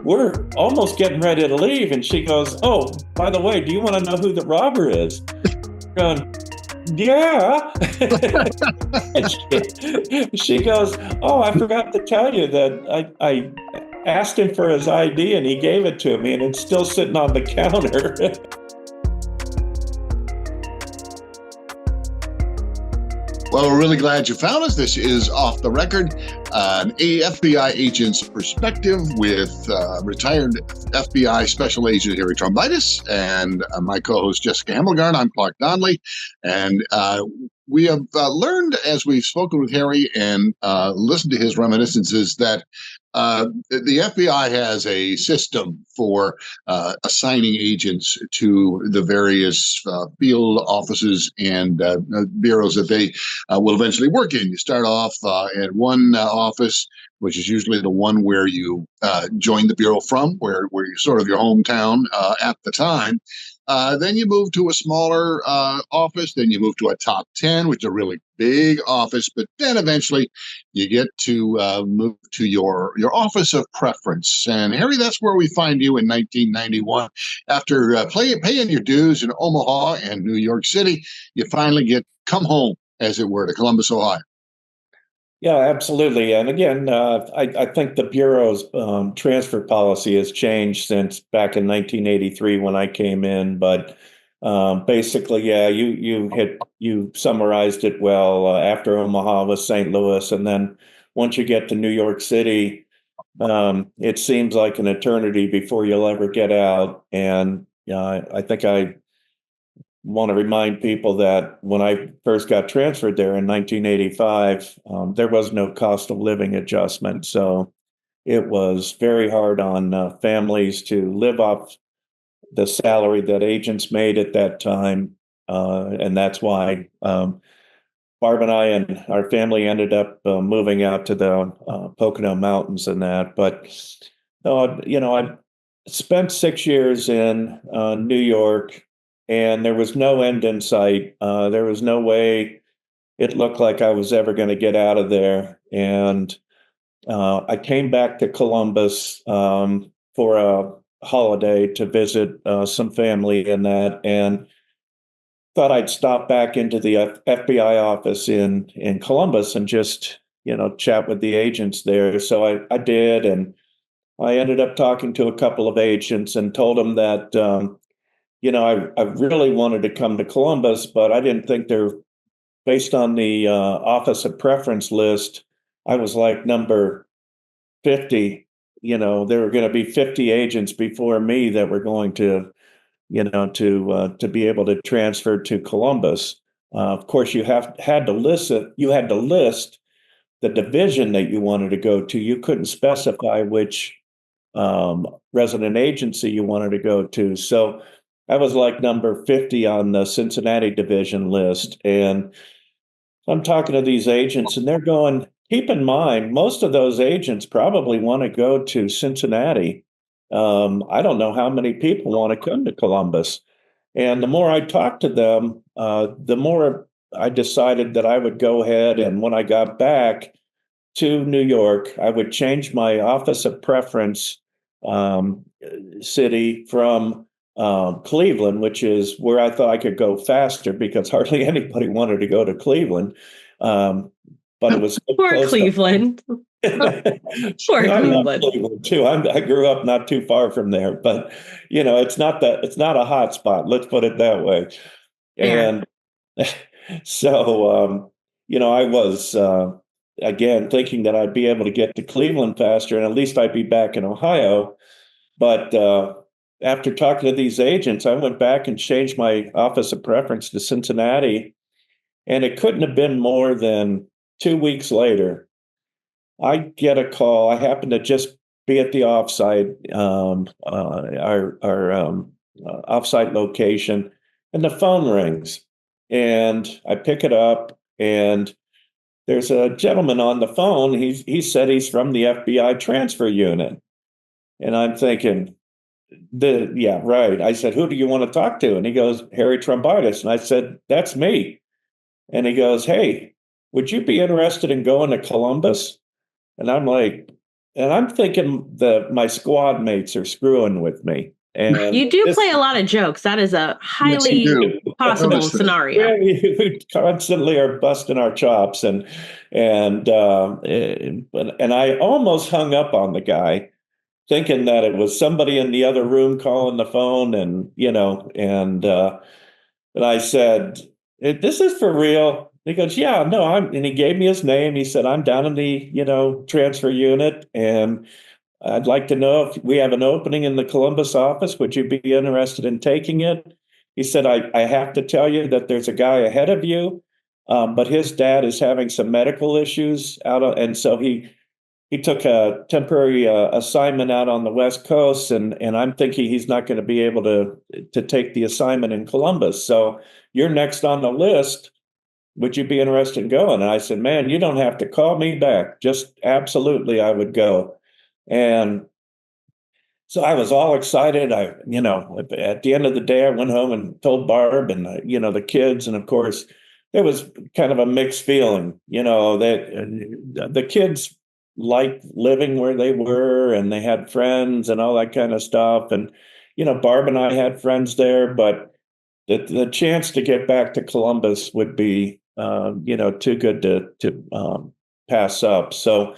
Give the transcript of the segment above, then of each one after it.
we're almost getting ready to leave. And she goes, oh, by the way, do you want to know who the robber is? Going, yeah. And she goes, oh, I forgot to tell you that I asked him for his ID and he gave it to me and it's still sitting on the counter. Well, we're really glad you found us. This is Off the Record, an FBI agent's perspective with retired FBI Special Agent Harry Trombitas and my co-host Jessie Hemmelgarn. I'm Clark Donley, and we have learned as we've spoken with Harry and listened to his reminiscences that the FBI has a system for assigning agents to the various field offices and bureaus that they will eventually work in. You start off at one office, which is usually the one where you join the bureau from, where you sort of your hometown at the time. Then you move to a smaller office. Then you move to a top 10, which is a really big office. But then eventually you get to move to your office of preference. And Harry, that's where we find you in 1991. After paying your dues in Omaha and New York City, you finally come home, as it were, to Columbus, Ohio. Yeah, absolutely. And again, I think the Bureau's transfer policy has changed since back in 1983 when I came in. But basically, yeah, you summarized it well. After Omaha was St. Louis, and then once you get to New York City, it seems like an eternity before you'll ever get out. And I think I want to remind people that when I first got transferred there in 1985, there was no cost of living adjustment. So it was very hard on families to live off the salary that agents made at that time. And that's why Barb and I and our family ended up moving out to the Pocono Mountains and that. But, I spent 6 years in New York and there was no end in sight. There was no way it looked like I was ever going to get out of there. And I came back to Columbus for a holiday to visit some family and that, and thought I'd stop back into the FBI office in Columbus and just chat with the agents there. So I did, and I ended up talking to a couple of agents and told them that. I really wanted to come to Columbus, but I didn't think based on the office of preference list, I was like number 50. There were going to be 50 agents before me that were going to, to be able to transfer to Columbus. Of course, had to list it. You had to list the division that you wanted to go to. You couldn't specify which resident agency you wanted to go to. So I was like number 50 on the Cincinnati division list. And I'm talking to these agents and they're going, keep in mind, most of those agents probably want to go to Cincinnati. I don't know how many people want to come to Columbus. And the more I talked to them, the more I decided that I would go ahead. And when I got back to New York, I would change my office of preference city from Cleveland, which is where I thought I could go faster because hardly anybody wanted to go to Cleveland. But it was so poor Cleveland. Poor Cleveland. Cleveland too. I grew up not too far from there, but it's not a hot spot. Let's put it that way. Yeah. And so I was again thinking that I'd be able to get to Cleveland faster, and at least I'd be back in Ohio. But after talking to these agents, I went back and changed my office of preference to Cincinnati, and it couldn't have been more than 2 weeks later. I get a call. I happen to just be at the offsite, our offsite location, and the phone rings, and I pick it up, and there's a gentleman on the phone. He said he's from the FBI transfer unit, and I'm thinking, yeah, right. I said, who do you want to talk to? And he goes, Harry Trombitas. And I said, that's me. And he goes, hey, would you be interested in going to Columbus? And I'm like, I'm thinking that my squad mates are screwing with me. And you do play a lot of jokes. That is a Yes, you highly do. possible Notice that. scenario. we constantly are busting our chops, and I almost hung up on the guy, thinking that it was somebody in the other room calling the phone, and I said, "This is for real." He goes, "Yeah, no, and he gave me his name. He said, "I'm down in the, transfer unit, and I'd like to know if we have an opening in the Columbus office. Would you be interested in taking it?" He said, I have to tell you that there's a guy ahead of you, but his dad is having some medical issues and so he took a temporary assignment out on the West Coast, and I'm thinking he's not going to be able to take the assignment in Columbus. So you're next on the list. Would you be interested in going? And I said, "Man, you don't have to call me back. Just absolutely, I would go." And so I was all excited. At the end of the day, I went home and told Barb and, the kids. And of course, there was kind of a mixed feeling, that the kids liked living where they were and they had friends and all that kind of stuff. And, Barb and I had friends there, but the chance to get back to Columbus would be, too good to pass up. So,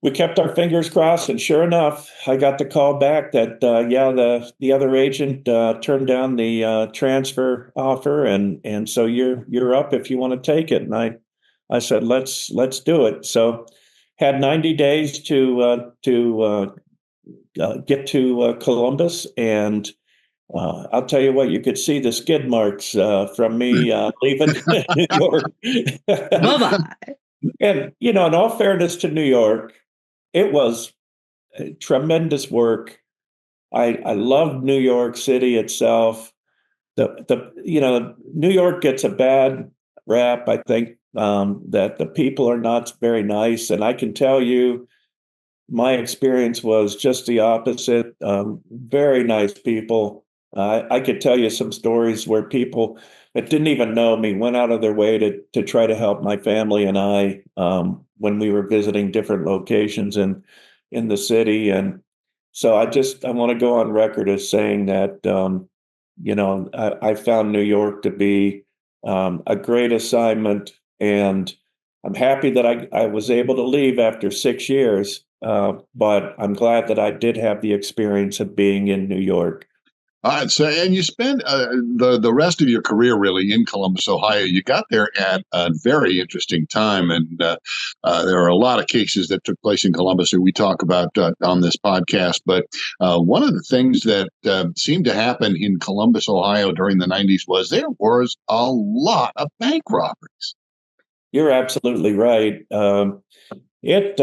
we kept our fingers crossed, and sure enough, I got the call back that the other agent turned down the transfer offer, and so you're up if you want to take it. And I said, let's do it. So had 90 days to get to Columbus, and I'll tell you what, you could see the skid marks from me leaving New York. Bye-bye. And in all fairness to New York, it was tremendous work. I loved New York City itself. New York gets a bad rap. I think that the people are not very nice, and I can tell you, my experience was just the opposite. Very nice people. I could tell you some stories where people that didn't even know me went out of their way to try to help my family and I when we were visiting different locations in the city. And so I want to go on record as saying that I found New York to be a great assignment, and I'm happy that I was able to leave after 6 years. But I'm glad that I did have the experience of being in New York. So, and you spent the rest of your career really in Columbus, Ohio. You got there at a very interesting time, and there are a lot of cases that took place in Columbus that we talk about on this podcast. But one of the things that seemed to happen in Columbus, Ohio during the 90s was there was a lot of bank robberies. You're absolutely right. It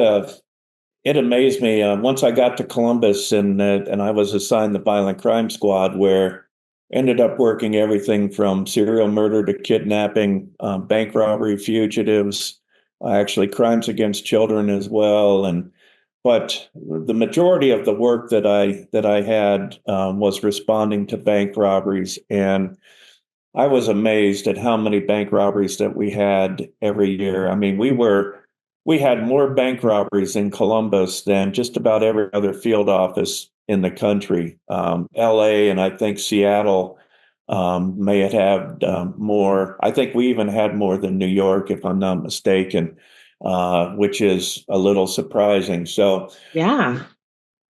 it amazed me once I got to Columbus, and I was assigned the violent crime squad, where ended up working everything from serial murder to kidnapping, bank robbery, fugitives, actually crimes against children as well. But the majority of the work that I had was responding to bank robberies, and I was amazed at how many bank robberies that we had every year. I mean, we had more bank robberies in Columbus than just about every other field office in the country. LA and I think Seattle may have had more. I think we even had more than New York, if I'm not mistaken, which is a little surprising. So Yeah.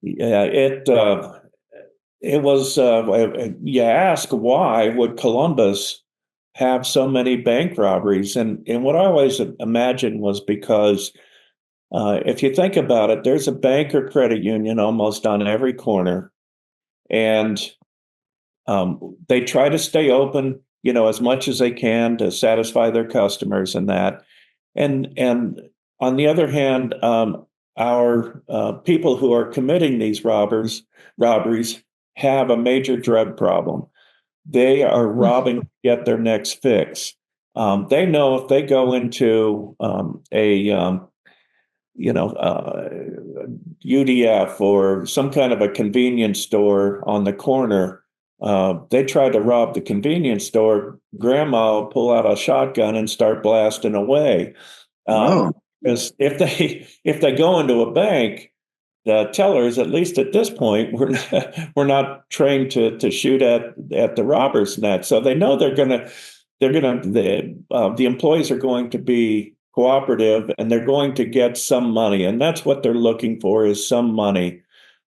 yeah, it was. You ask, why would Columbus have so many bank robberies? And what I always imagined was because if you think about it, there's a bank or credit union almost on every corner, and they try to stay open, as much as they can to satisfy their customers and that. And on the other hand, our people who are committing these robberies have a major drug problem. They are robbing to get their next fix. They know if they go into UDF or some kind of a convenience store on the corner, they try to rob the convenience store, grandma will pull out a shotgun and start blasting away. Oh, Because if they go into a bank, the tellers, at least at this point, we're not trained to shoot at the robbers net. So they know the employees are going to be cooperative, and they're going to get some money, and that's what they're looking for, is some money.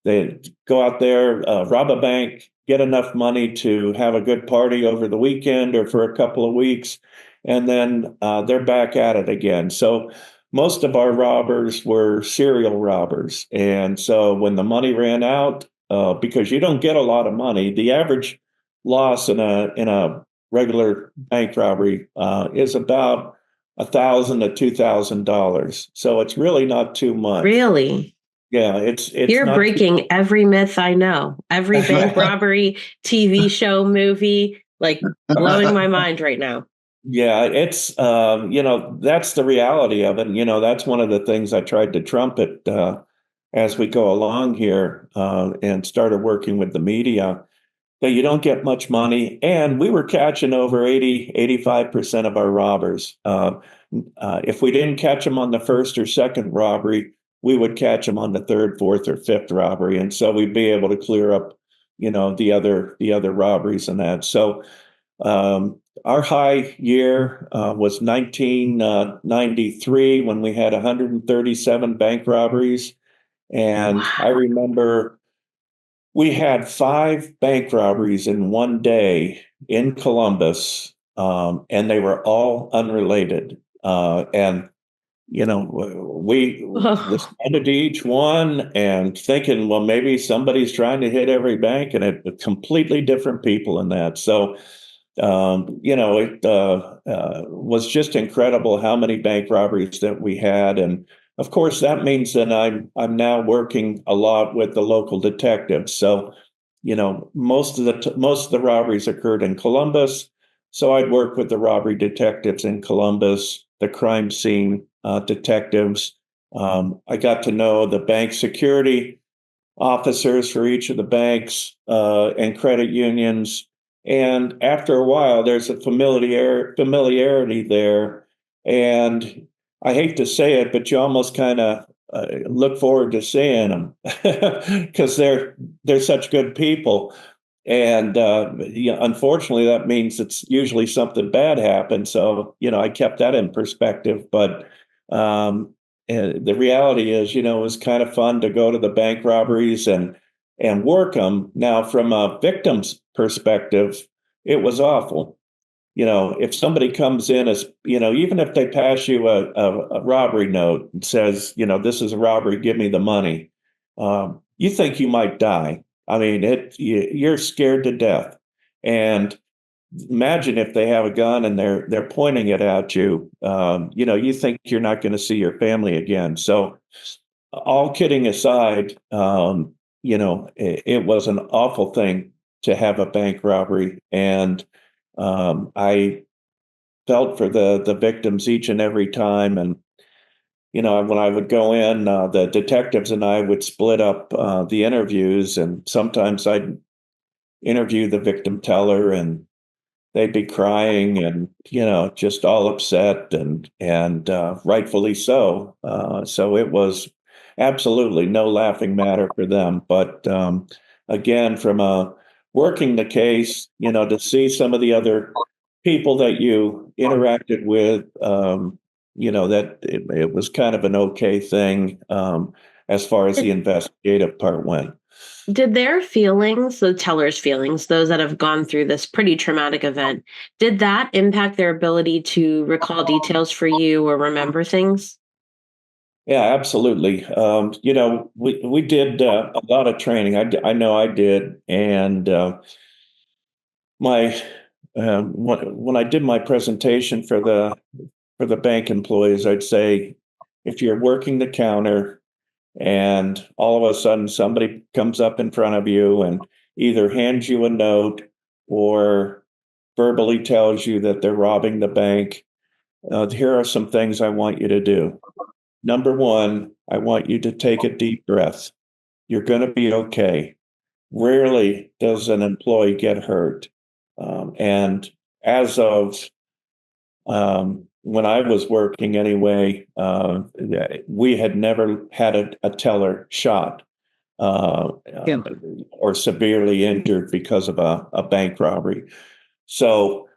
They go out there, rob a bank, get enough money to have a good party over the weekend or for a couple of weeks, and then they're back at it again. So most of our robbers were serial robbers. And so when the money ran out, because you don't get a lot of money, the average loss in a regular bank robbery is about $1,000 to $2,000. So it's really not too much. Really? Yeah, it's You're not breaking every myth I know. Every bank robbery, TV show, movie, like blowing my mind right now. Yeah, it's that's the reality of it. And, that's one of the things I tried to trumpet as we go along here and started working with the media, that you don't get much money. And we were catching over 85% of our robbers. If we didn't catch them on the first or second robbery, we would catch them on the third, fourth, or fifth robbery. And so we'd be able to clear up, the other robberies and that. So our high year was 1993, when we had 137 bank robberies. And I remember we had 5 bank robberies in one day in Columbus, and they were all unrelated. And we responded to each one and thinking, well, maybe somebody's trying to hit every bank, and it completely different people in that. So it was just incredible how many bank robberies that we had. And of course, that means that I'm now working a lot with the local detectives. So, most of the robberies occurred in Columbus. So I'd work with the robbery detectives in Columbus, the crime scene detectives. I got to know the bank security officers for each of the banks and credit unions. And after a while, there's a familiarity there. And I hate to say it, but you almost kind of look forward to seeing them because they're such good people. And unfortunately, that means it's usually something bad happens. So I kept that in perspective. But the reality is, it was kind of fun to go to the bank robberies and work them. Now, from a victim's perspective, it was awful. If somebody comes in as, even if they pass you a robbery note and says, this is a robbery, give me the money, you think you might die. I mean, you're scared to death. And imagine if they have a gun and they're pointing it at you. You think you're not going to see your family again. So, all kidding aside, it was an awful thing to have a bank robbery, and I felt for the victims each and every time. And when I would go in, the detectives and I would split up the interviews, and sometimes I'd interview the victim teller, and they'd be crying and just all upset, and rightfully so. So it was absolutely no laughing matter for them. But again, from working the case, to see some of the other people that you interacted with, that it was kind of an okay thing as far as the investigative part went. Did their feelings, the teller's feelings, those that have gone through this pretty traumatic event, did that impact their ability to recall details for you or remember things? Yeah, absolutely. We did a lot of training. I know I did, and my when I did my presentation for the bank employees, I'd say, if you're working the counter and all of a sudden somebody comes up in front of you and either hands you a note or verbally tells you that they're robbing the bank, here are some things I want you to do. Number one, I want you to take a deep breath. You're going to be okay. Rarely does an employee get hurt. And as of when I was working anyway, we had never had a teller shot uh, Yeah. or severely injured because of a bank robbery. So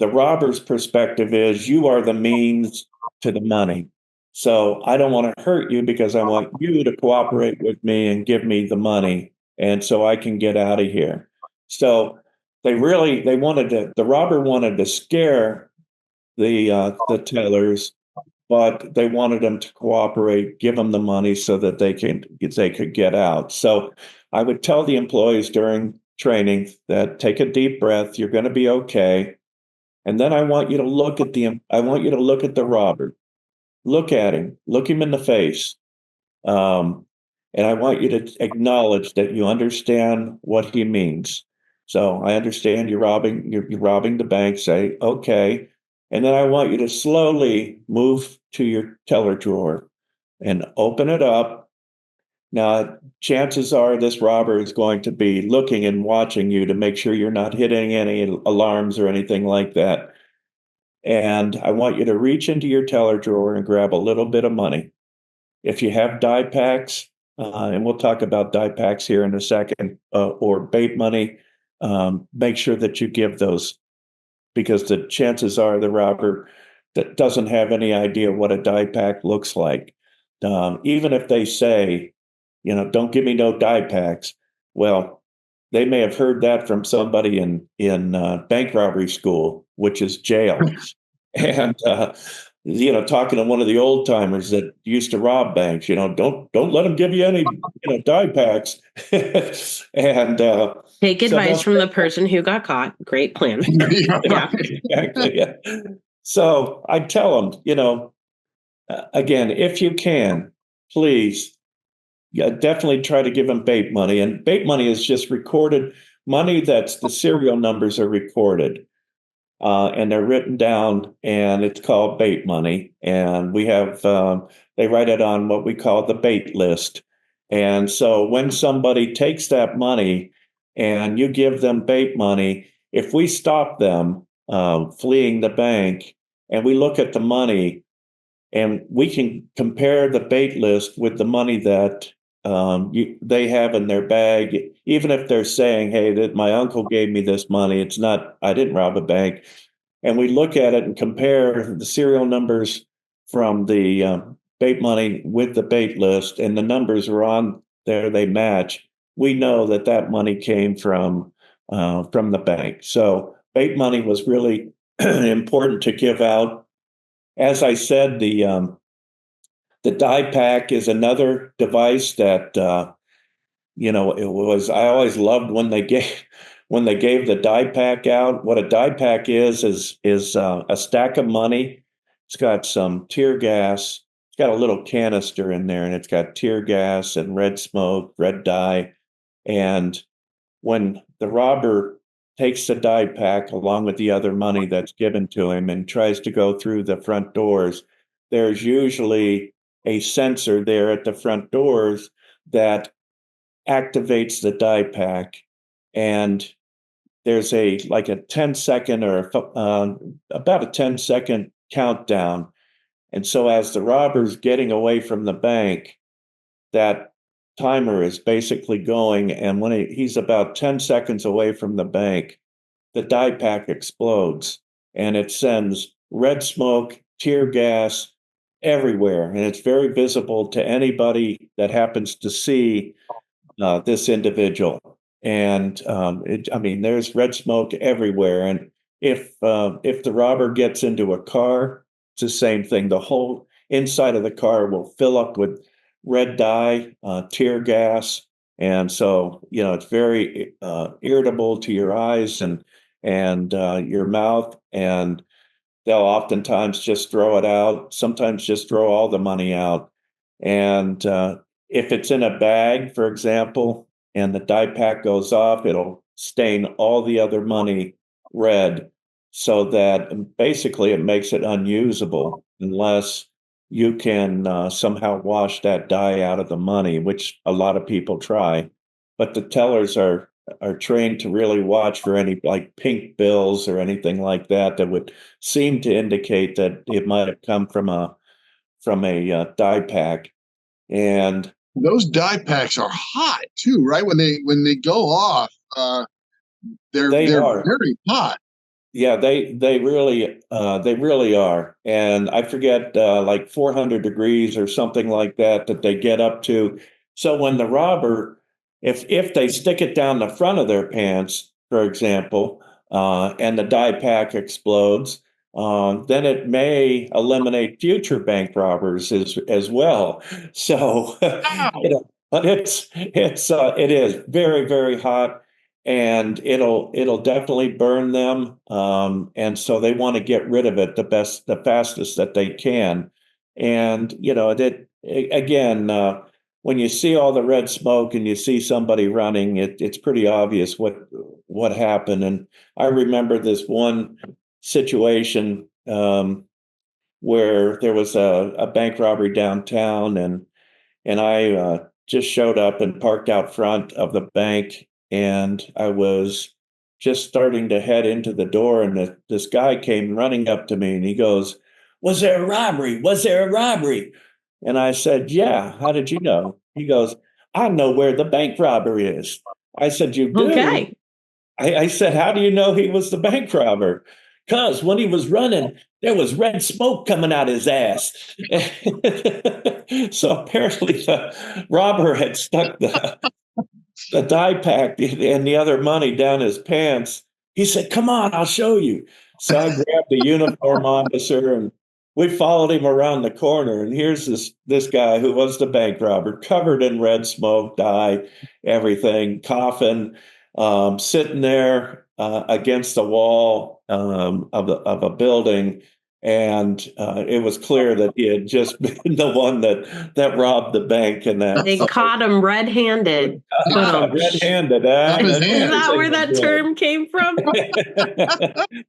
the robber's perspective is you are the means to the money. So I don't want to hurt you because I want you to cooperate with me and give me the money. And so I can get out of here. So the robber wanted to scare the tellers, but they wanted them to cooperate, give them the money so that they could get out. So I would tell the employees during training that take a deep breath, you're going to be okay. And then I want you to look at the robber. Look at him, look him in the face. Um, and I want you to acknowledge that you understand what he means. So I understand you're robbing the bank, say, okay. And then I want you to slowly move to your teller drawer and open it up. Now, chances are this robber is going to be looking and watching you to make sure you're not hitting any alarms or anything like that. And I want you to reach into your teller drawer and grab a little bit of money. If you have die packs, and we'll talk about die packs here in a second, or bait money, make sure that you give those because the chances are the robber that doesn't have any idea what a die pack looks like. Even if they say, don't give me no die packs. Well, they may have heard that from somebody in bank robbery school, which is jail, and talking to one of the old timers that used to rob banks. Don't let them give you any die packs, and Take so advice from the person who got caught. Great plan. Yeah. exactly. Yeah. So I tell them, again, if you can, please. Yeah, definitely try to give them bait money. And bait money is just recorded money that's the serial numbers are recorded. And they're written down, and it's called bait money. And we have, they write it on what we call the bait list. And so when somebody takes that money and you give them bait money, if we stop them fleeing the bank and we look at the money, and we can compare the bait list with the money that they have in their bag, even if they're saying, "Hey, that my uncle gave me this money. It's not. I didn't rob a bank." And we look at it and compare the serial numbers from the bait money with the bait list, and the numbers are on there. They match. We know that that money came from the bank. So bait money was really important to give out. As I said, the die pack is another device that it was. I always loved when they gave the die pack out. What a die pack is a stack of money. It's got some tear gas. It's got a little canister in there, and it's got tear gas and red smoke, red dye. And when the robber takes the die pack along with the other money that's given to him and tries to go through the front doors, there's usually a sensor there at the front doors that activates the die pack. And there's like a 10-second or about a 10-second countdown. And so as the robber's getting away from the bank, that timer is basically going. And when he's about 10 seconds away from the bank, the die pack explodes and it sends red smoke, tear gas everywhere. And it's very visible to anybody that happens to see this individual. And there's red smoke everywhere. And if the robber gets into a car, it's the same thing. The whole inside of the car will fill up with red dye, tear gas, and so it's very irritable to your eyes and your mouth, and they'll oftentimes just throw it out. Sometimes just throw all the money out, and if it's in a bag, for example, and the die pack goes off, it'll stain all the other money red, so that basically it makes it unusable unless you can somehow wash that dye out of the money, which a lot of people try. But the tellers are are trained to really watch for any like pink bills or anything like that that would seem to indicate that it might have come from a die pack. And Those die packs are hot too, right? When they go off, they they're are. very hot. Yeah, they really are. And I forget like 400 degrees or something like that they get up to. So when the robber, if they stick it down the front of their pants, for example, and the die pack explodes, then it may eliminate future bank robbers as well. So Wow. but it is very, very hot, and it'll definitely burn them, and so they want to get rid of it the fastest that they can. And again, when you see all the red smoke and you see somebody running, it's pretty obvious what happened. And I remember this one situation, where there was a bank robbery downtown, and I just showed up and parked out front of the bank, and I was just starting to head into the door, and this guy came running up to me, and he goes, "Was there a robbery? Was there a robbery?" And I said, "Yeah. How did you know?" He goes, "I know where the bank robber is." I said, "You do?" Okay. I said, "How do you know he was the bank robber?" Because when he was running, there was red smoke coming out his ass. So apparently the robber had stuck the die pack and the other money down his pants. He said, "Come on, I'll show you." So I grabbed the uniform officer, and we followed him around the corner. And here's this guy who was the bank robber, covered in red smoke, dye, everything, coughing, sitting there against the wall, of a building. And it was clear that he had just been the one that robbed the bank, and that. They So, caught him red-handed. But red-handed, Off his is hand. that where that term came from?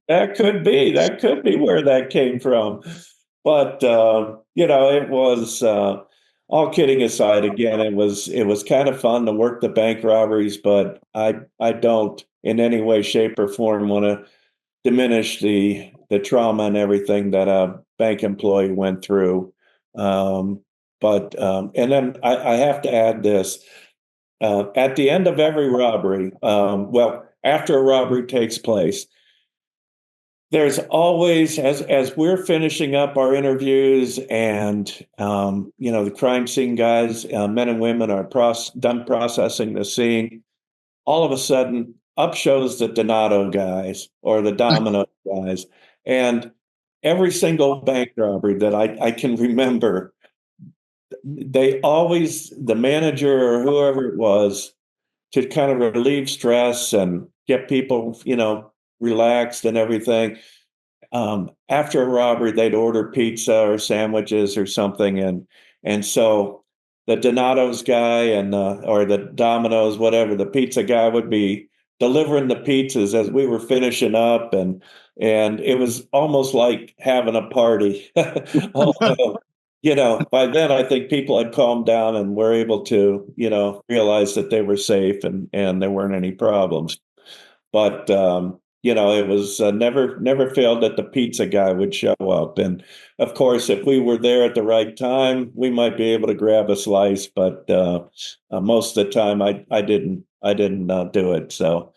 That could be. That could be where that came from. But it was, all kidding aside. Again, it was kind of fun to work the bank robberies, but I don't in any way, shape, or form want to diminish the trauma and everything that a bank employee went through. And then I have to add this. At the end of every robbery, well, after a robbery takes place, there's always, as we're finishing up our interviews, and the crime scene guys, men and women, are done processing the scene. All of a sudden, up shows the Donato guys or the Domino guys, and every single bank robbery that I can remember, the manager or whoever it was, to kind of relieve stress and get people, relaxed and everything. After a robbery, they'd order pizza or sandwiches or something, and so the Donato's guy or the Domino's, whatever, the pizza guy would be delivering the pizzas as we were finishing up, and it was almost like having a party. Although, by then I think people had calmed down and were able to, realize that they were safe, and there weren't any problems. But it was, never failed that the pizza guy would show up. And of course, if we were there at the right time, we might be able to grab a slice. But most of the time, I didn't do it. So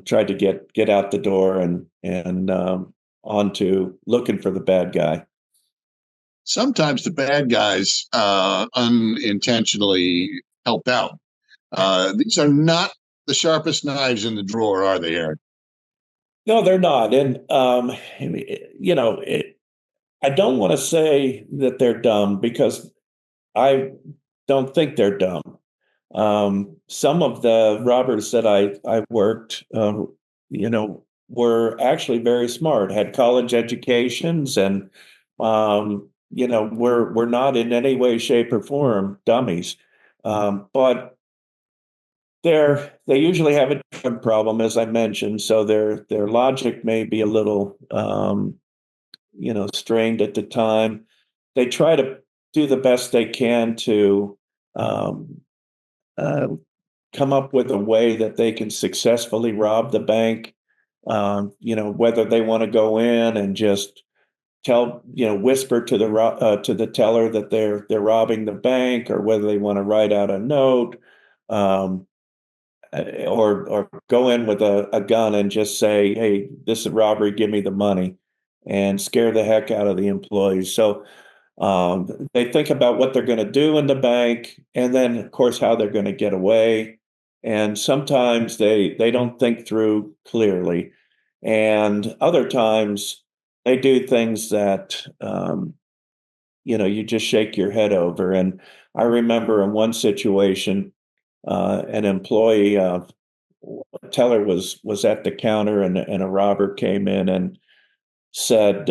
tried to get out the door and on to looking for the bad guy. Sometimes the bad guys unintentionally help out. These are not the sharpest knives in the drawer, are they, Eric? No, they're not. And you know, it, I don't want to say that they're dumb, because I don't think they're dumb. Some of the robbers that I worked, were actually very smart, had college educations, and were not in any way, shape, or form dummies. But they usually have a drug problem, as I mentioned, so their logic may be a little strained at the time. They try to do the best they can to um, uh, come up with a way that they can successfully rob the bank. Whether they want to go in and just whisper to the teller that they're robbing the bank, or whether they want to write out a note, um, or go in with a gun and just say, "Hey, this is a robbery. Give me the money," and scare the heck out of the employees. So they think about what they're going to do in the bank, and then, of course, how they're going to get away. And sometimes they don't think through clearly, and other times they do things that you just shake your head over. And I remember in one situation, an employee, teller was at the counter, and a robber came in and said,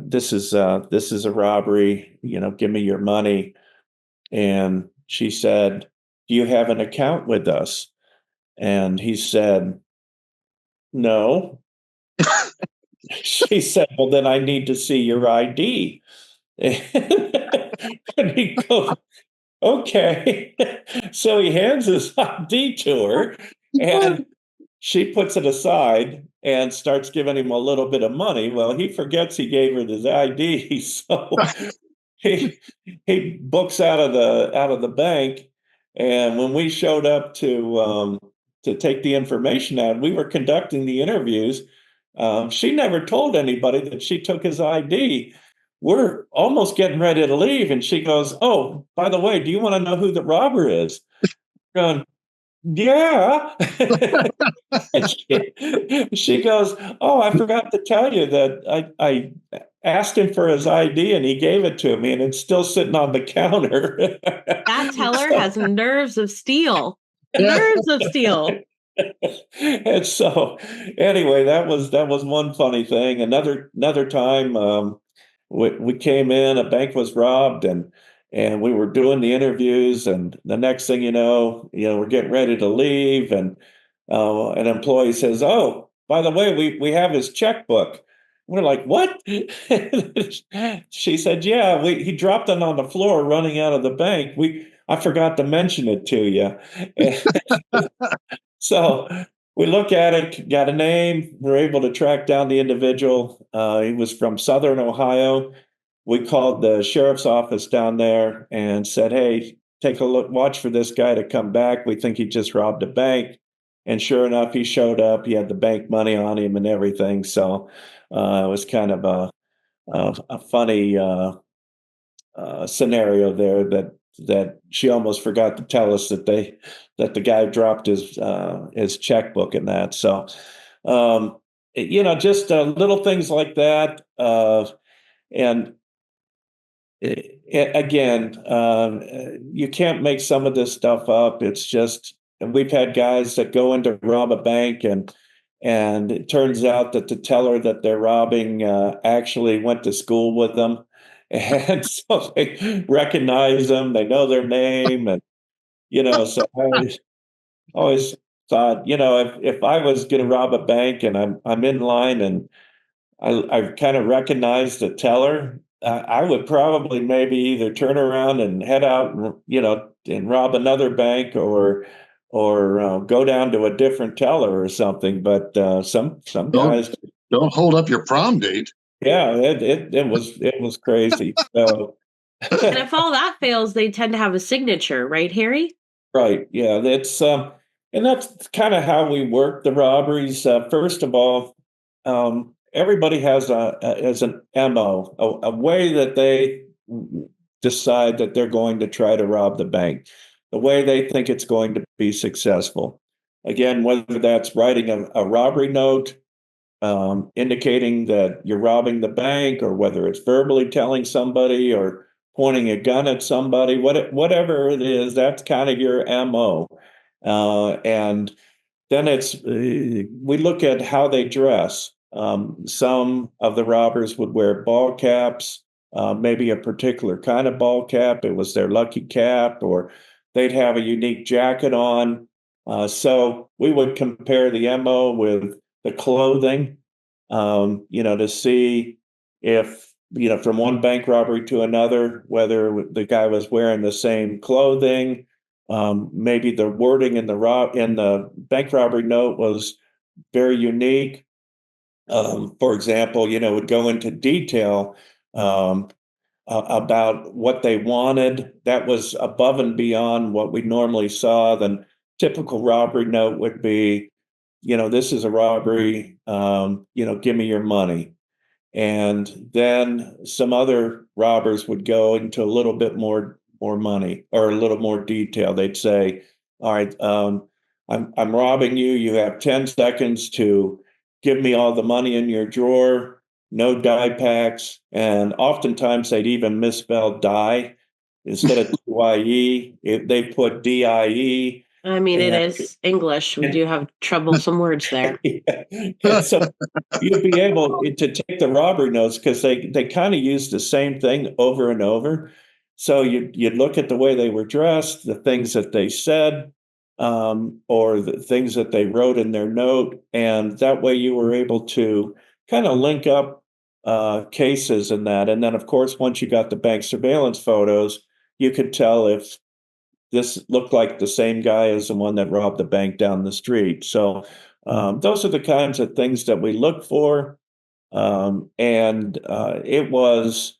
"This is a robbery. Give me your money." And she said, "Do you have an account with us?" And he said, "No." She said, "Well, then I need to see your ID." And he goes, "Okay." So he hands his ID to her, and she puts it aside and starts giving him a little bit of money. Well, he forgets he gave her his ID, so he he books out of the bank. And when we showed up to take the information out, we were conducting the interviews. She never told anybody that she took his ID. We're almost getting ready to leave, and she goes, "Oh, by the way, do you want to know who the robber is?" Going, "Yeah." And she goes, "Oh, I forgot to tell you that I asked him for his ID, and he gave it to me, and it's still sitting on the counter." That teller So, has nerves of steel. Nerves of steel. and so anyway, that was one funny thing. Another time, we came in, a bank was robbed, and we were doing the interviews, and the next thing we're getting ready to leave, and an employee says, "Oh, by the way, we have his checkbook." We're like, "What?" She said, "Yeah, he dropped it on the floor running out of the bank. I forgot to mention it to you." So we look at it, got a name. We're able to track down the individual. He was from Southern Ohio. We called the sheriff's office down there and said, "Hey, take a look, watch for this guy to come back. We think he just robbed a bank." And sure enough, he showed up. He had the bank money on him and everything. So it was kind of a funny scenario there, that she almost forgot to tell us that the guy dropped his checkbook and that. So just little things like that. And again, you can't make some of this stuff up. It's just, and we've had guys that go in to rob a bank, and it turns out that the teller that they're robbing actually went to school with them, and so they recognize them. They know their name, and so I always thought, if I was going to rob a bank and I'm in line, and I kind of recognized the teller, I would probably maybe either turn around and head out, and rob another bank, or go down to a different teller or something. But some Don't guys, don't hold up your prom date. yeah, it was crazy. So And if all that fails, they tend to have a signature, right, Harry? right, yeah, and that's kind of how we work the robberies. First of all, everybody has an MO, a way that they decide that they're going to try to rob the bank, the way they think it's going to be successful. Again, whether that's writing a robbery note, indicating that you're robbing the bank, or whether it's verbally telling somebody, or pointing a gun at somebody, whatever it is, that's kind of your MO. And then we look at how they dress. Some of the robbers would wear ball caps, maybe a particular kind of ball cap. It was their lucky cap, or they'd have a unique jacket on. So we would compare the MO with the clothing, to see if, from one bank robbery to another, whether the guy was wearing the same clothing, Maybe the wording in the bank robbery note was very unique. For example, would go into detail um, about what they wanted. That was above and beyond what we normally saw. The typical robbery note would be, this is a robbery, give me your money. And then some other robbers would go into a little bit more money or a little more detail. They'd say, all right, I'm robbing you. You have 10 seconds to give me all the money in your drawer, no die packs. And oftentimes they'd even misspell die instead of DYE, they put DIE. I mean, it And, is English. We and do have troublesome words there. yeah. And so you'd be able to take the robbery notes because they kind of use the same thing over and over. So you'd look at the way they were dressed, the things that they said, or the things that they wrote in their note, and that way you were able to kind of link up cases and that. And then, of course, once you got the bank surveillance photos, you could tell if this looked like the same guy as the one that robbed the bank down the street. So those are the kinds of things that we look for. And it was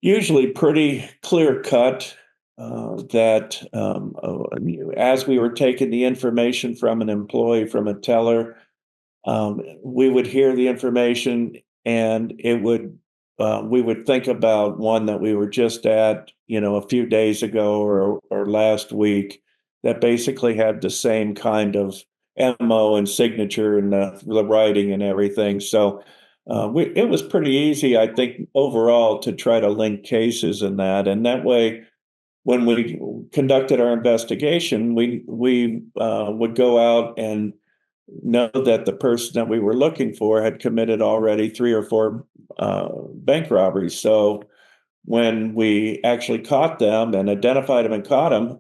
usually pretty clear cut that as we were taking the information from an employee, from a teller, we would hear the information and we would think about one that we were just at, a few days ago or last week that basically had the same kind of MO and signature and the writing and everything. So it was pretty easy, I think, overall to try to link cases in that. And that way, when we conducted our investigation, we would go out and know that the person that we were looking for had committed already 3 or 4 bank robberies. So when we actually caught them and identified them and caught them,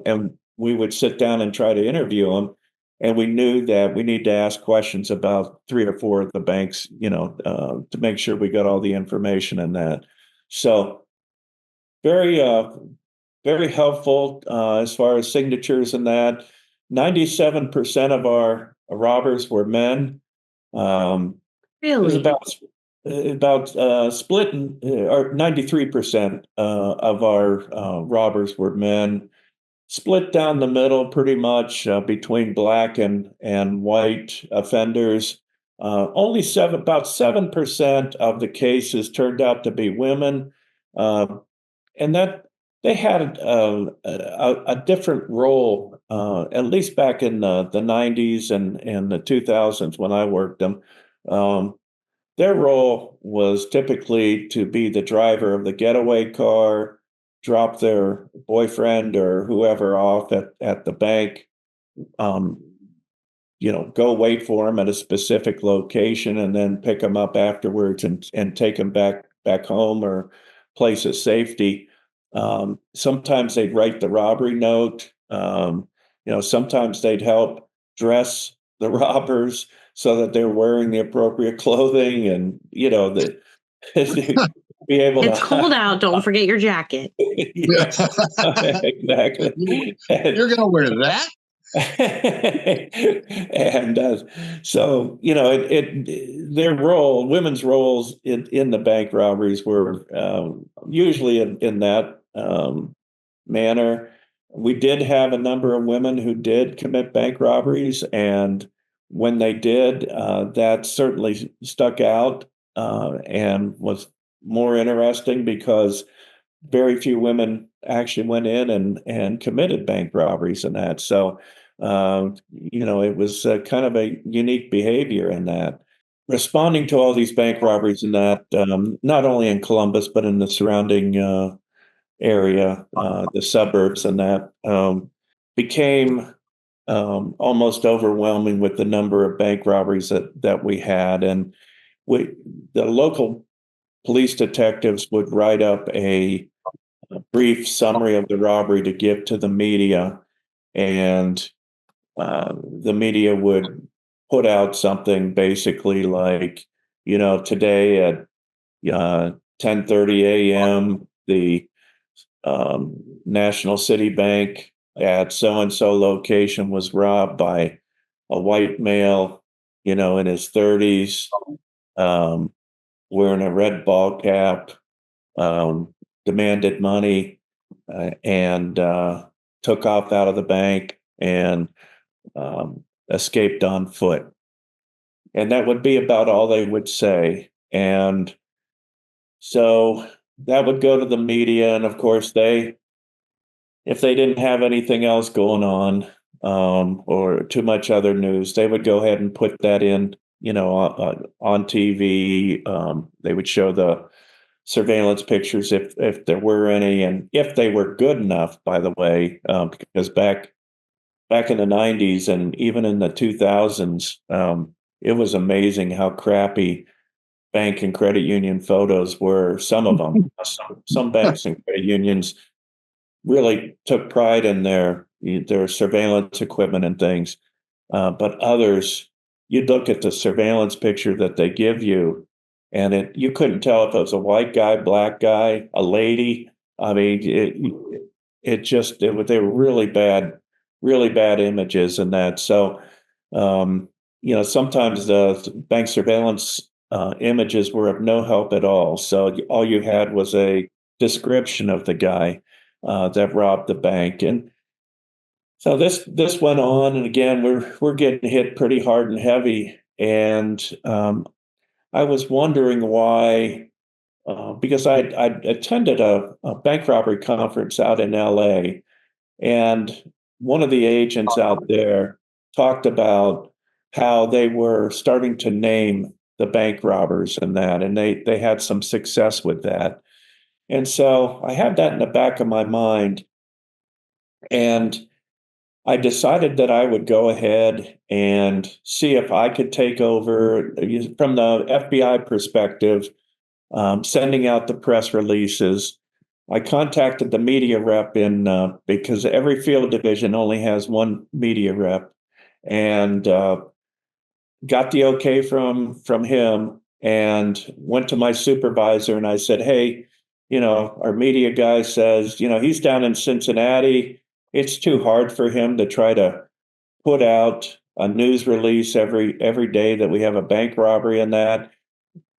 and we would sit down and try to interview them, and we knew that we need to ask questions about 3 or 4 of the banks, to make sure we got all the information in that. So very, very helpful as far as signatures and that. 97% of our robbers were men. It was Really? about split, or 93% of our robbers were men, split down the middle pretty much between black and white offenders. Only about 7% of the cases turned out to be women, uh, and that they had a different role, at least back in the 90s and the 2000s when I worked them. Um, their role was typically to be the driver of the getaway car, drop their boyfriend or whoever off at the bank, um, go wait for them at a specific location and then pick them up afterwards and take them back home or place of safety. Sometimes they'd write the robbery note. Sometimes they'd help dress the robbers so that they're wearing the appropriate clothing and, the be able It's cold to. out. Don't forget your jacket. Yeah, exactly. You're going to wear that? And so their role, women's roles in the bank robberies were usually in that manner. We did have a number of women who did commit bank robberies, and when they did, that certainly stuck out and was more interesting because very few women actually went in and committed bank robberies and that. So, it was kind of a unique behavior in that. Responding to all these bank robberies and that, not only in Columbus, but in the surrounding area, the suburbs and that, became almost overwhelming with the number of bank robberies that we had. And the local police detectives would write up a brief summary of the robbery to give to the media, and the media would put out something basically like, today at 10:30 a.m. the National City Bank at so and so location was robbed by a white male, in his 30s, um, wearing a red ball cap, um, demanded money, and took off out of the bank and escaped on foot. And that would be about all they would say. And so that would go to the media. And of course, if they didn't have anything else going on, or too much other news, they would go ahead and put that in, on TV. They would show the surveillance pictures if there were any, and if they were good enough, by the way, because back in the 90s and even in the 2000s, it was amazing how crappy bank and credit union photos were. Some of them, some banks and credit unions really took pride in their surveillance equipment and things. But others, you'd look at the surveillance picture that they give you, and you couldn't tell if it was a white guy, black guy, a lady. I mean, they were really bad images in that. So, sometimes the bank surveillance images were of no help at all. So all you had was a description of the guy that robbed the bank. And so this went on, and again, we're getting hit pretty hard and heavy. And I was wondering why, because I attended a bank robbery conference out in L.A., and one of the agents out there talked about how they were starting to name the bank robbers and that, and they had some success with that. And so I had that in the back of my mind, and I decided that I would go ahead and see if I could take over from the FBI perspective, sending out the press releases. I contacted the media rep because every field division only has one media rep, and got the okay from him, and went to my supervisor and I said, "Hey, our media guy says, he's down in Cincinnati. It's too hard for him to try to put out a news release every day that we have a bank robbery and that.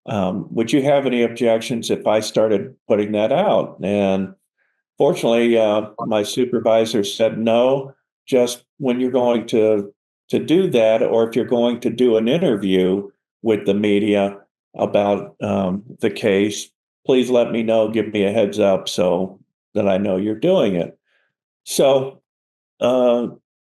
Would you have any objections if I started putting that out?" And fortunately, my supervisor said no. Just when you're going to do that, or if you're going to do an interview with the media about the case, please let me know. Give me a heads up so that I know you're doing it. So uh,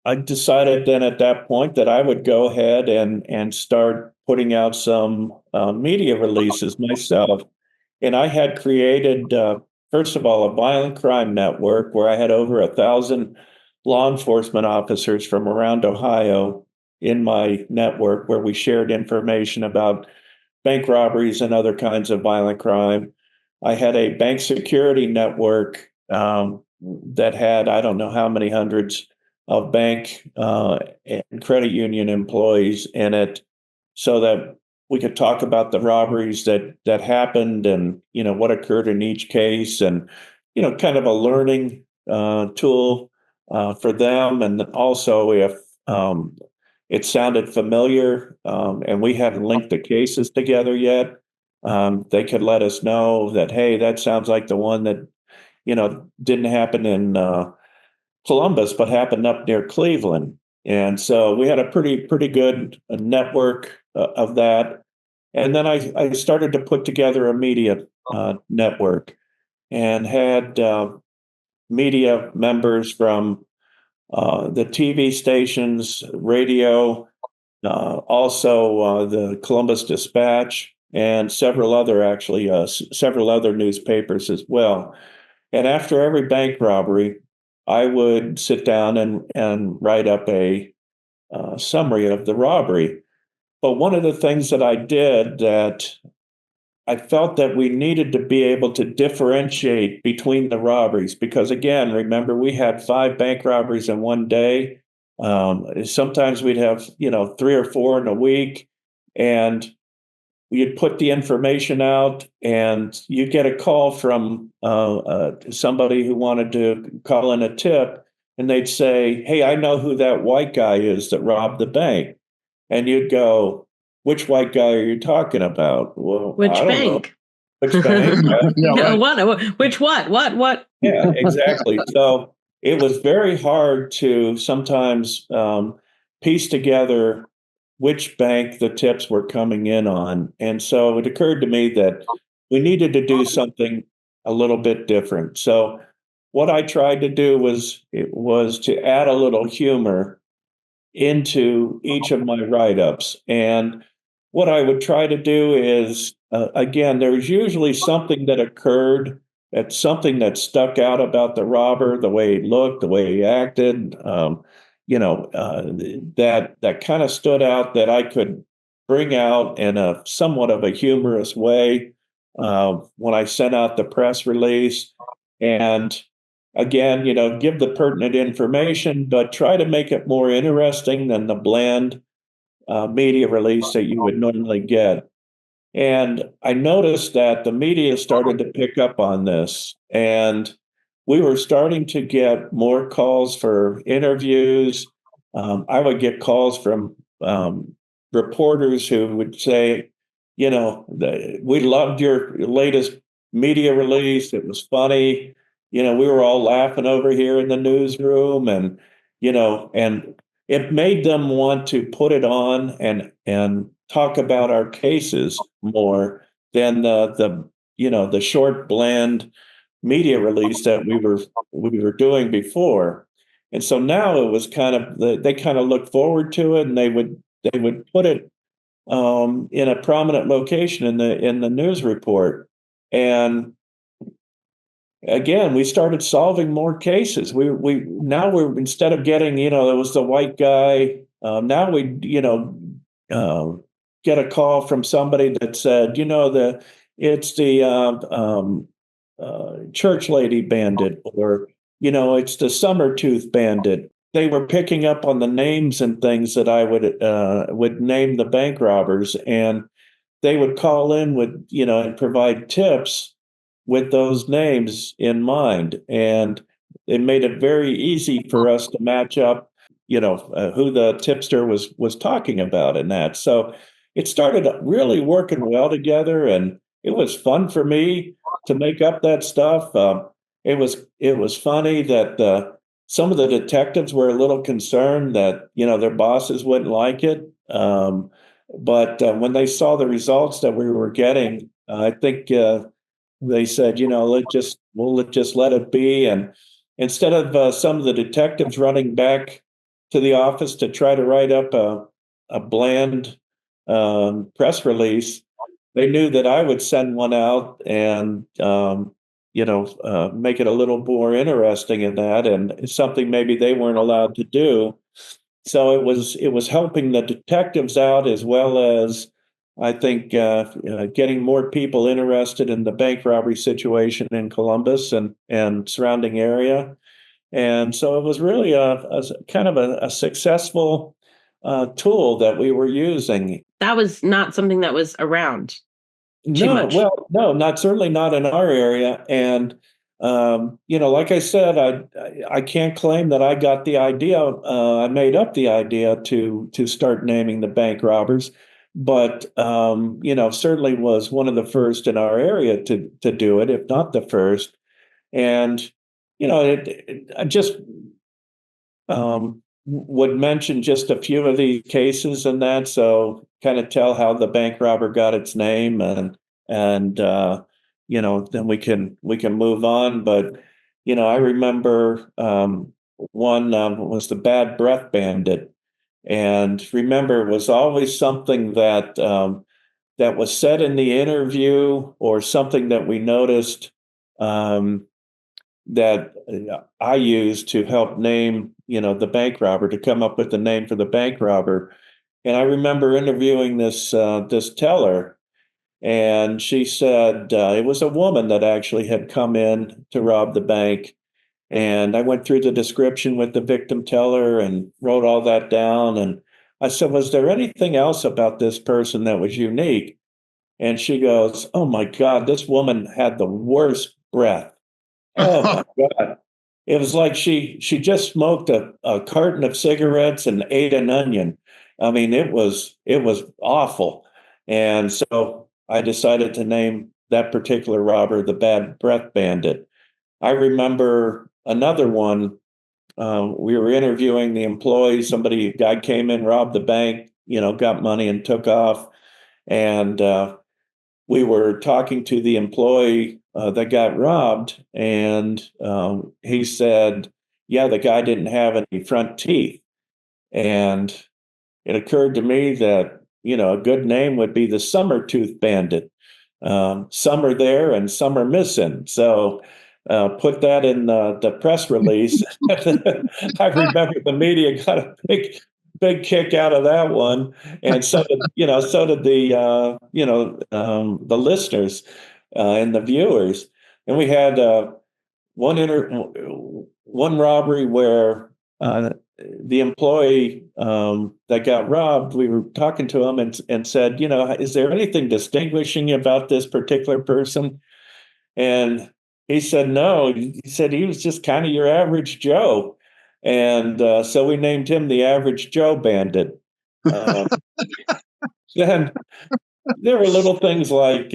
I decided then at that point that I would go ahead and start putting out some media releases myself. And I had created, first of all, a violent crime network where I had over 1,000 law enforcement officers from around Ohio in my network, where we shared information about bank robberies and other kinds of violent crime. I had a bank security network that had, I don't know how many hundreds of bank and credit union employees in it, so that we could talk about the robberies that happened, and what occurred in each case, and kind of a learning tool for them. And also, if it sounded familiar, and we hadn't linked the cases together yet, they could let us know that, hey, that sounds like the one that didn't happen in Columbus, but happened up near Cleveland. And so we had a pretty good network of that. And then I started to put together a media network, and had media members from the TV stations, radio, also the Columbus Dispatch, and several other newspapers as well. And after every bank robbery, I would sit down and write up a summary of the robbery. But one of the things that I did, that I felt that we needed to be able to differentiate between the robberies, because again, remember, we had 5 bank robberies in one day. Sometimes we'd have, 3 or 4 in a week, and you'd put the information out, and you'd get a call from somebody who wanted to call in a tip. and they'd say, "Hey, I know who that white guy is that robbed the bank." And you'd go, "Which white guy are you talking about?" "Well, Which I don't know." bank? "Which bank?" Yeah, right. What? Which what? What? Yeah, exactly. So it was very hard to sometimes piece together which bank the tips were coming in on. And so it occurred to me that we needed to do something a little bit different. So what I tried to do was to add a little humor into each of my write-ups. And what I would try to do is, again, there's usually something that occurred, that's something that stuck out about the robber, the way he looked, the way he acted, that kind of stood out that I could bring out in a somewhat of a humorous way when I sent out the press release. And again, give the pertinent information, but try to make it more interesting than the bland media release that you would normally get. And I noticed that the media started to pick up on this, and we were starting to get more calls for interviews. I would get calls from reporters who would say, "We loved your latest media release. It was funny. We were all laughing over here in the newsroom," and it made them want to put it on and talk about our cases more than the short, bland media release that we were doing before. And so now it was kind of they kind of looked forward to it, and they would put it in a prominent location in the news report. And again, we started solving more cases. We now we're instead of getting, it was the white guy. Now we, get a call from somebody that said, it's the church lady bandit, or it's the summer tooth bandit. They were picking up on the names and things that I would name the bank robbers, and they would call in with, and provide tips with those names in mind. And it made it very easy for us to match up, who the tipster was talking about in that. So it started really working well together, and it was fun for me to make up that stuff. It was funny that some of the detectives were a little concerned that their bosses wouldn't like it. But when they saw the results that we were getting, I think they said, we'll just let it be. And instead of some of the detectives running back to the office to try to write up a bland press release, they knew that I would send one out and make it a little more interesting in that, and it's something maybe they weren't allowed to do. So it was helping the detectives out, as well as I think getting more people interested in the bank robbery situation in Columbus and surrounding area. And so it was really a kind of a successful tool that we were using. That was not something that was around too No, much. well, no, not certainly not in our area. And like I said, I can't claim that I got the idea. I made up the idea to start naming the bank robbers, but certainly was one of the first in our area to do it, if not the first. And I just would mention just a few of these cases and that, so kind of tell how the bank robber got its name, and then we can move on. But I remember one was the bad breath bandit, and remember, it was always something that was said in the interview, or something that we noticed that I used to help name, the bank robber, to come up with the name for the bank robber. And I remember interviewing this teller, and she said it was a woman that actually had come in to rob the bank. And I went through the description with the victim teller and wrote all that down. And I said, "Was there anything else about this person that was unique?" And she goes, "Oh my God, this woman had the worst breath." Oh my God. it was like she just smoked a carton of cigarettes and ate an onion. I mean, it was awful. And so I decided to name that particular robber the Bad Breath Bandit. I remember another one. We were interviewing the employees. Guy came in, robbed the bank, got money and took off. And we were talking to the employee that got robbed, and he said, "Yeah, the guy didn't have any front teeth." And it occurred to me that a good name would be the Summer Tooth Bandit. Some are there and some are missing. So put that in the press release. I remember the media got a big kick out of that one, and so did the listeners and the viewers. And we had one one robbery where the employee that got robbed, we were talking to him and said, is there anything distinguishing about this particular person? And he said, no. He said he was just kind of your average Joe. And so we named him the Average Joe Bandit. Then there were little things like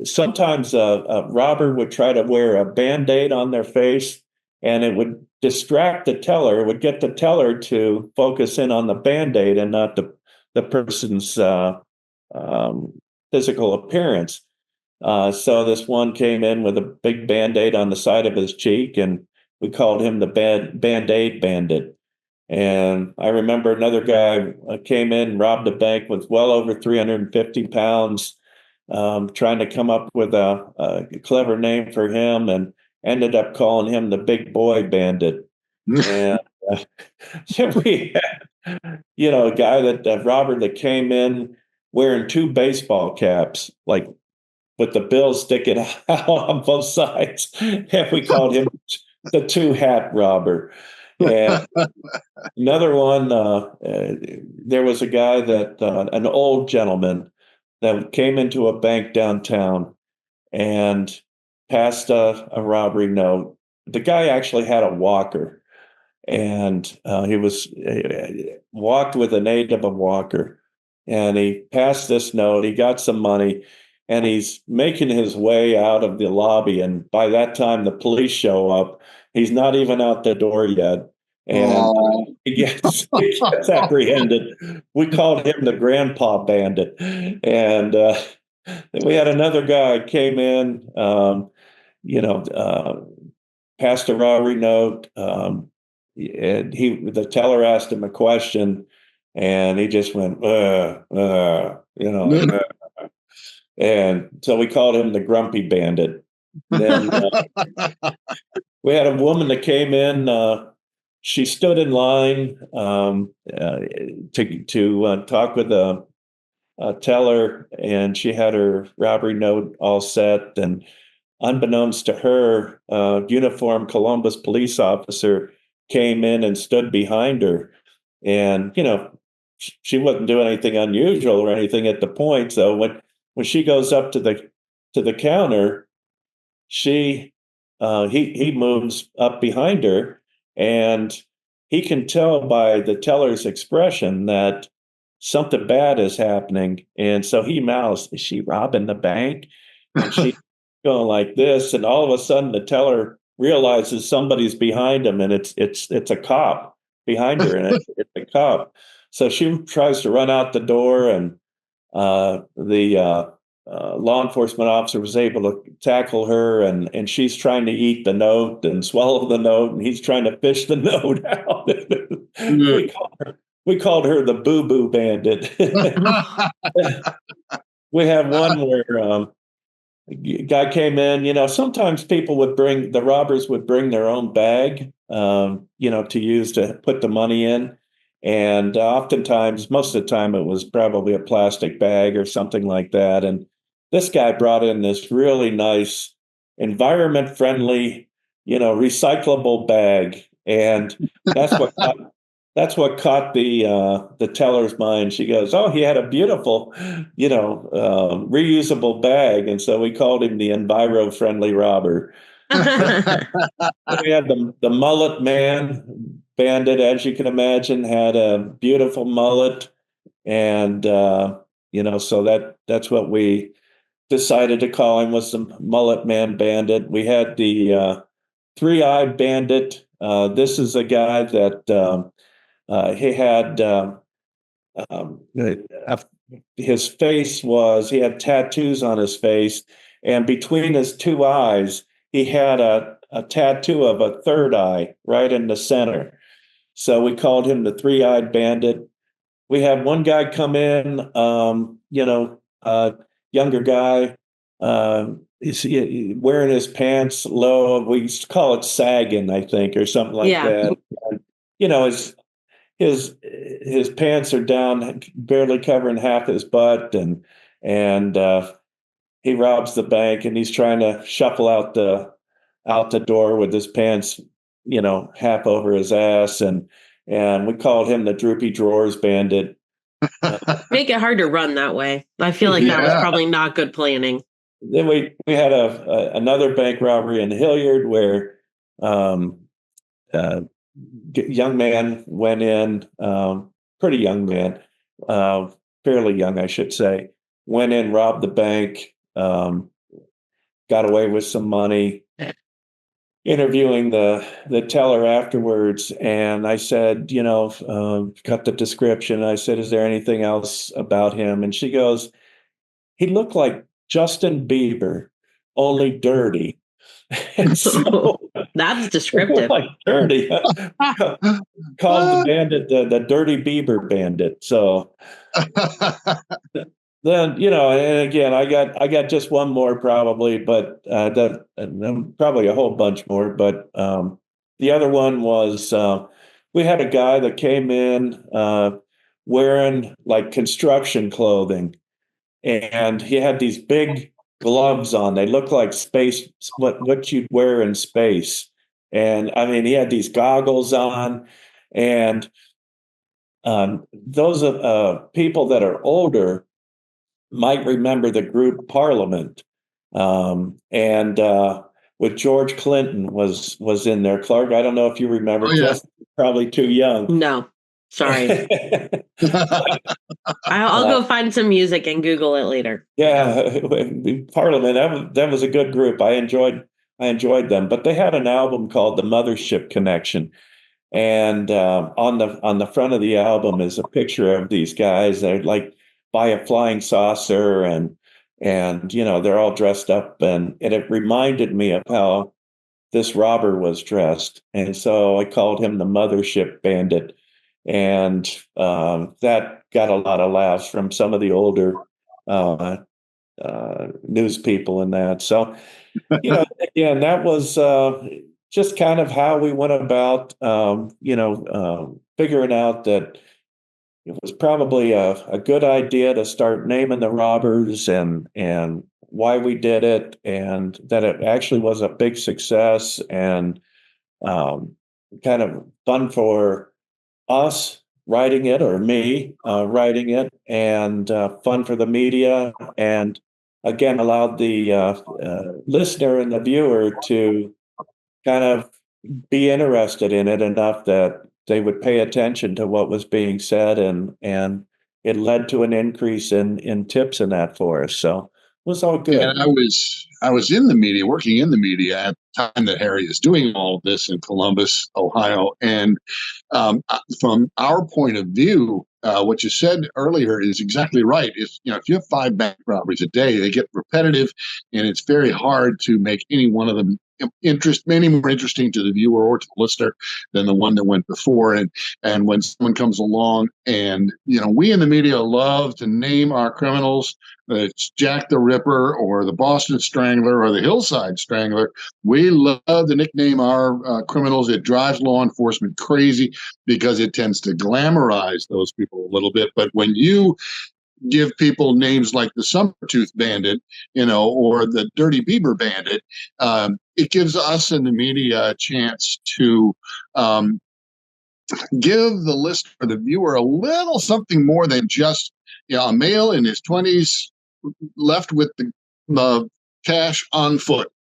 sometimes a robber would try to wear a Band-Aid on their face, and it would distract the teller, would get the teller to focus in on the Band-Aid and not the person's physical appearance. So this one came in with a big Band-Aid on the side of his cheek, and we called him the Band-Aid Bandit. And I remember another guy came in, robbed a bank with well over 350 pounds, trying to come up with a clever name for him, and ended up calling him the Big Boy Bandit. And we had, a guy a robber that came in wearing two baseball caps, like with the bill sticking out on both sides. And we called him the Two Hat Robber. And another one, there was a guy an old gentleman that came into a bank downtown and passed a robbery note. The guy actually had a walker, and he was walked with an aid of a walker. And he passed this note. He got some money, and he's making his way out of the lobby. And by that time, the police show up. He's not even out the door yet. And he gets apprehended. We called him the Grandpa Bandit. And we had another guy came in, passed a robbery note. And the teller asked him a question, and he just went, and so we called him the Grumpy Bandit. Then we had a woman that came in. She stood in line to talk with a teller, and she had her robbery note all set. And unbeknownst to her, a uniformed Columbus police officer came in and stood behind her. And she wasn't doing anything unusual or anything at the point. So when she goes up to the counter, he moves up behind her, and he can tell by the teller's expression that something bad is happening. And so he mouths, "Is she robbing the bank?" And she's going like this, and all of a sudden the teller realizes somebody's behind him, and it's a cop behind her, and it's a cop. So she tries to run out the door, and the law enforcement officer was able to tackle her, and she's trying to eat the note and swallow the note, and he's trying to fish the note out. We called her the Boo Boo Bandit. We had one where a guy came in. Sometimes the robbers would bring their own bag, to use to put the money in. And oftentimes, most of the time, it was probably a plastic bag or something like that. And this guy brought in this really nice, environment-friendly, recyclable bag, and that's what caught the teller's mind. She goes, "Oh, he had a beautiful, reusable bag," and so we called him the enviro-friendly robber. We had the mullet man bandit, as you can imagine, had a beautiful mullet, and so that's what we decided to call him, was the mullet man bandit. We had the three-eyed bandit. This is a guy that he had um, uh, his face was, he had tattoos on his face, and between his two eyes, he had a tattoo of a third eye right in the center. So we called him the three-eyed bandit. We had one guy come in, younger guy, wearing his pants low. We used to call it sagging, I think, or something like Yeah. that. And, his pants are down, barely covering half his butt, and he robs the bank, and he's trying to shuffle out the door with his pants, half over his ass, and we called him the droopy drawers bandit. Make it hard to run that way. I feel like that was probably not good planning. Then we had another bank robbery in Hilliard where young man went in, pretty young man, fairly young, I should say, went in, robbed the bank, got away with some money. Interviewing the teller afterwards, and I said, got the description. I said, "Is there anything else about him?" And she goes, "He looked like Justin Bieber, only dirty." And so That's descriptive. like dirty. Called the bandit the Dirty Bieber bandit. So then, and again, I got just one more probably, but probably a whole bunch more. But the other one was we had a guy that came in wearing like construction clothing, and he had these big gloves on. They looked like space, what you'd wear in space. And I mean, he had these goggles on, and those people that are older might remember the group Parliament, and with George Clinton was in there. Clark, I don't know if you remember. Oh, yeah. Just probably too young. No, sorry. I'll go find some music and Google it later. Yeah, Parliament. That was a good group. I enjoyed them. But they had an album called The Mothership Connection, and on the front of the album is a picture of these guys. They're like by a flying saucer, and they're all dressed up, and it reminded me of how this robber was dressed, and so I called him the Mothership Bandit, and that got a lot of laughs from some of the older news people and that. So again, that was just kind of how we went about figuring out that it was probably a good idea to start naming the robbers, and why we did it, and that it actually was a big success, and kind of fun for us writing it, or me writing it, and fun for the media, and again allowed the listener and the viewer to kind of be interested in it enough that they would pay attention to what was being said, and it led to an increase in tips in that for us. So it was all good. And I was in the media, working in the media at the time that Harry is doing all of this in Columbus, Ohio. And from our point of view, what you said earlier is exactly right. If you have 5 bank robberies a day, they get repetitive, and it's very hard to make any one of them any more interesting to the viewer or to the listener than the one that went before. And when someone comes along, and we in the media love to name our criminals. It's Jack the Ripper, or the Boston Strangler, or the Hillside Strangler. We love to nickname our criminals. It drives law enforcement crazy because it tends to glamorize those people a little bit. But when you give people names like the Summertooth Bandit, or the Dirty Bieber Bandit, it gives us in the media a chance to give the listener, the viewer, a little something more than just a male in his 20s left with the cash on foot.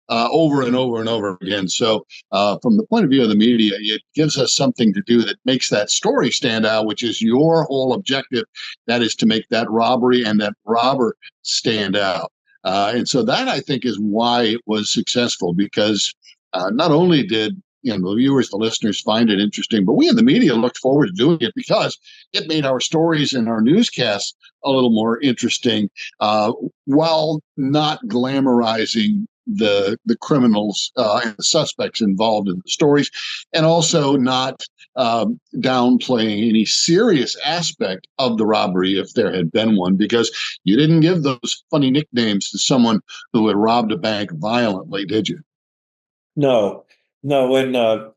over and over and over again. So from the point of view of the media, it gives us something to do that makes that story stand out, which is your whole objective. That is to make that robbery and that robber stand out. And so that, I think, is why it was successful, because not only did the viewers, the listeners find it interesting, but we in the media looked forward to doing it because it made our stories and our newscasts a little more interesting, while not glamorizing the criminals and the suspects involved in the stories, and also not downplaying any serious aspect of the robbery if there had been one, because you didn't give those funny nicknames to someone who had robbed a bank violently, did you? No, no, and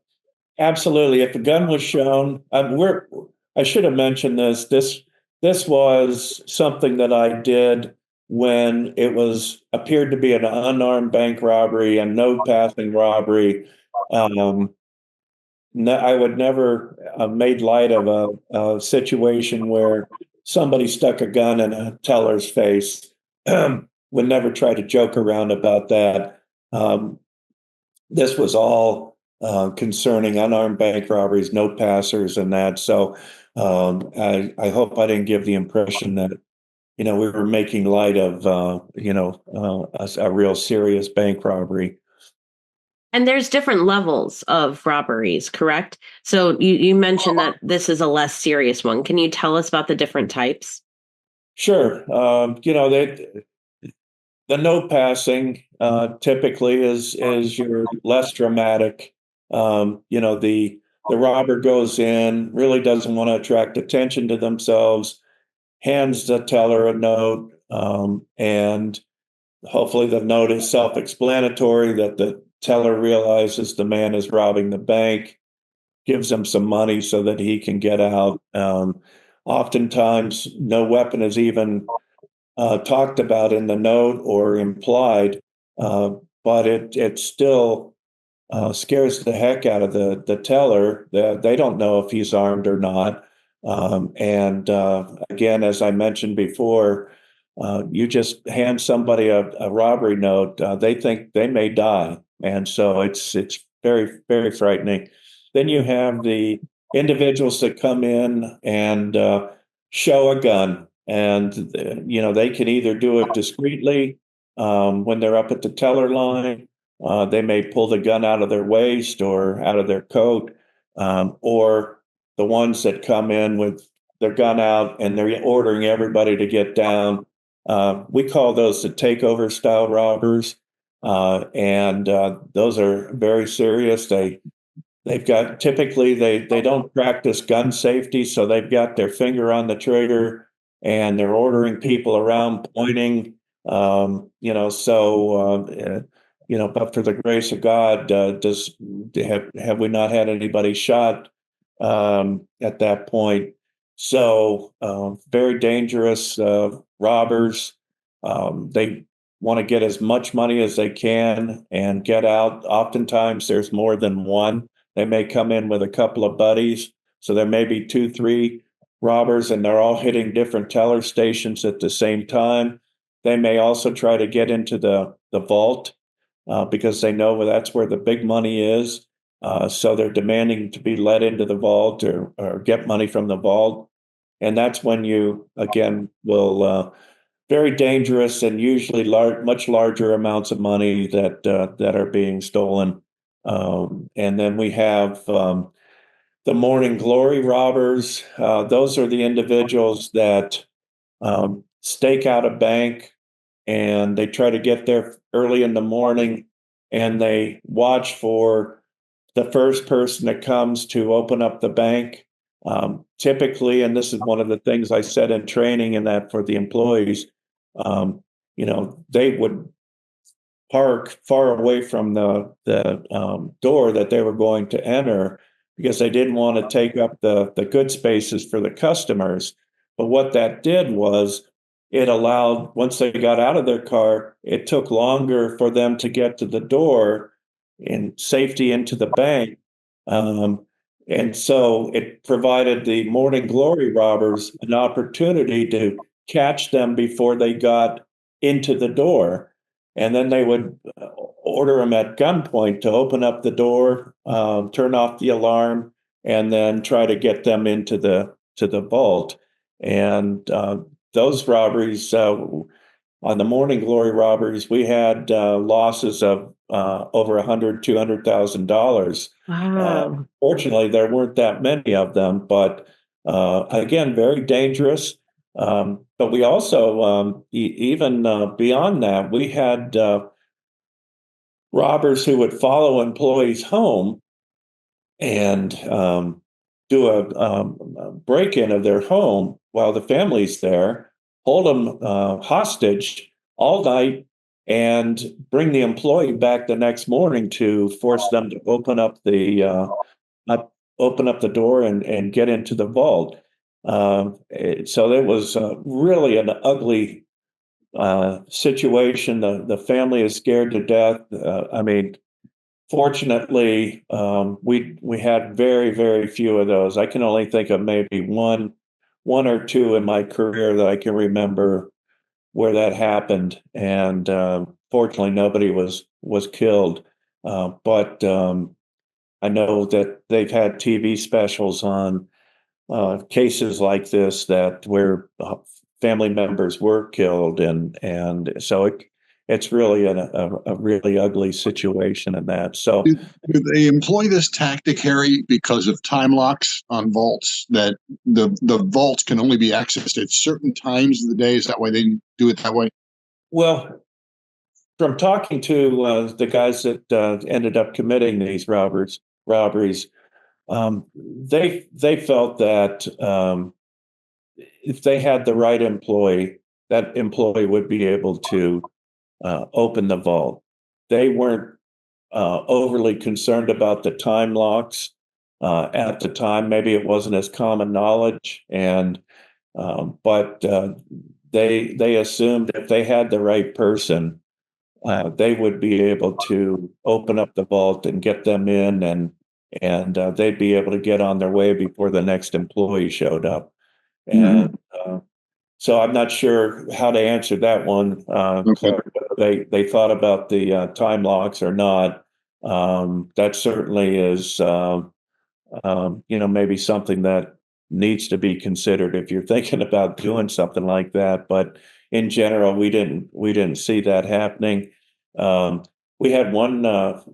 absolutely. If a gun was shown, I should have mentioned this. This was something that I did when it was appeared to be an unarmed bank robbery and no passing robbery. Um, I would never have made light of a situation where somebody stuck a gun in a teller's face. Would never try to joke around about that. Um, this was all concerning unarmed bank robberies, no passers, and that. So I hope I didn't give the impression that we were making light of a real serious bank robbery. And there's different levels of robberies, correct? So you mentioned that this is a less serious one. Can you tell us about the different types? Sure, the no passing typically is your less dramatic. The robber goes in, really doesn't want to attract attention to themselves, hands the teller a note, and hopefully the note is self-explanatory, that the teller realizes the man is robbing the bank, gives him some money so that he can get out. Oftentimes, no weapon is even talked about in the note or implied, uh, but it still scares the heck out of the teller. They don't know if he's armed or not. And again, as I mentioned before, you just hand somebody a robbery note, they think they may die, and so it's very, very frightening. Then you have the individuals that come in and show a gun, and they can either do it discreetly when they're up at the teller line. They may pull the gun out of their waist or out of their coat, or the ones that come in with their gun out and they're ordering everybody to get down. We call those the takeover style robbers, and those are very serious. They've got typically they don't practice gun safety, so they've got their finger on the trigger and they're ordering people around, pointing. But for the grace of God, have we not had anybody shot at that point? So very dangerous robbers. They want to get as much money as they can and get out. Oftentimes, there's more than one. They may come in with a couple of buddies, so there may be two, three robbers, and they're all hitting different teller stations at the same time. They may also try to get into the vault because they know that's where the big money is. So they're demanding to be let into the vault or get money from the vault. And that's when you, again, will very dangerous and usually much larger amounts of money that are being stolen. And then we have the morning glory robbers. Those are the individuals that stake out a bank and they try to get there early in the morning and they watch for the first person that comes to open up the bank. Typically, and this is one of the things I said in training and that for the employees, they would park far away from the door that they were going to enter because they didn't want to take up the good spaces for the customers. But what that did was it allowed, once they got out of their car, it took longer for them to get to the door in safety into the bank. And so it provided the morning glory robbers an opportunity to catch them before they got into the door. and then they would order them at gunpoint to open up the door, turn off the alarm, and then try to get them into the vault. And those robberies, on the Morning Glory robberies, we had losses of over $200,000. Wow. Fortunately, there weren't that many of them, but again, very dangerous. But we also, even beyond that, we had robbers who would follow employees home and do a break-in of their home while the family's there, hold them hostage all night, and bring the employee back the next morning to force them to open up the door and get into the vault. So it was really an ugly situation. The family is scared to death. I mean, fortunately, we had very, very few of those. I can only think of maybe one or two in my career that I can remember where that happened, and fortunately, nobody was killed. But I know that they've had TV specials on cases like this that where family members were killed, and so it's really a really ugly situation in that. So Do they employ this tactic, Harry, because of time locks on vaults, that the vaults can only be accessed at certain times of the day? Is that why they do it that way? well, from talking to the guys that ended up committing these robberies, they felt that if they had the right employee, that employee would be able to open the vault. They weren't overly concerned about the time locks at the time. Maybe it wasn't as common knowledge, and but they assumed if they had the right person, they would be able to open up the vault and get them in, and they'd be able to get on their way before the next employee showed up. And so I'm not sure how to answer that one, Okay. Clark, whether they thought about the time locks or not. That certainly is, maybe something that needs to be considered if you're thinking about doing something like that. But in general, we didn't see that happening. Um, we had one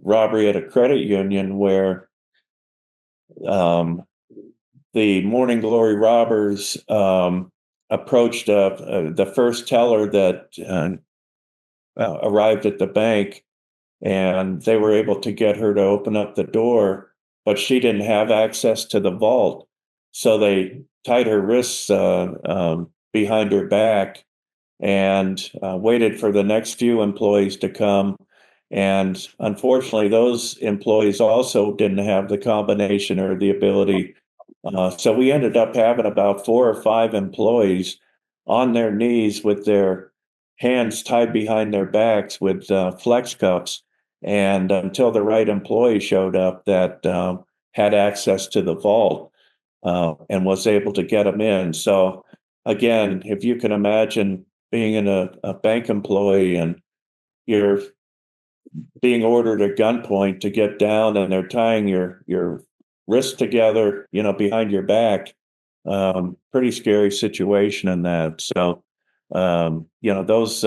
robbery at a credit union where um, the Morning Glory robbers approached the first teller that arrived at the bank, and they were able to get her to open up the door, but she didn't have access to the vault. So they tied her wrists behind her back and waited for the next few employees to come. And unfortunately, those employees also didn't have the combination or the ability. So we ended up having about 4 or 5 employees on their knees with their hands tied behind their backs with flex cuffs, and until the right employee showed up that had access to the vault and was able to get them in. So again, if you can imagine being a bank employee and you're being ordered at gunpoint to get down, and they're tying your wrists together, behind your back. Pretty scary situation in that. So, those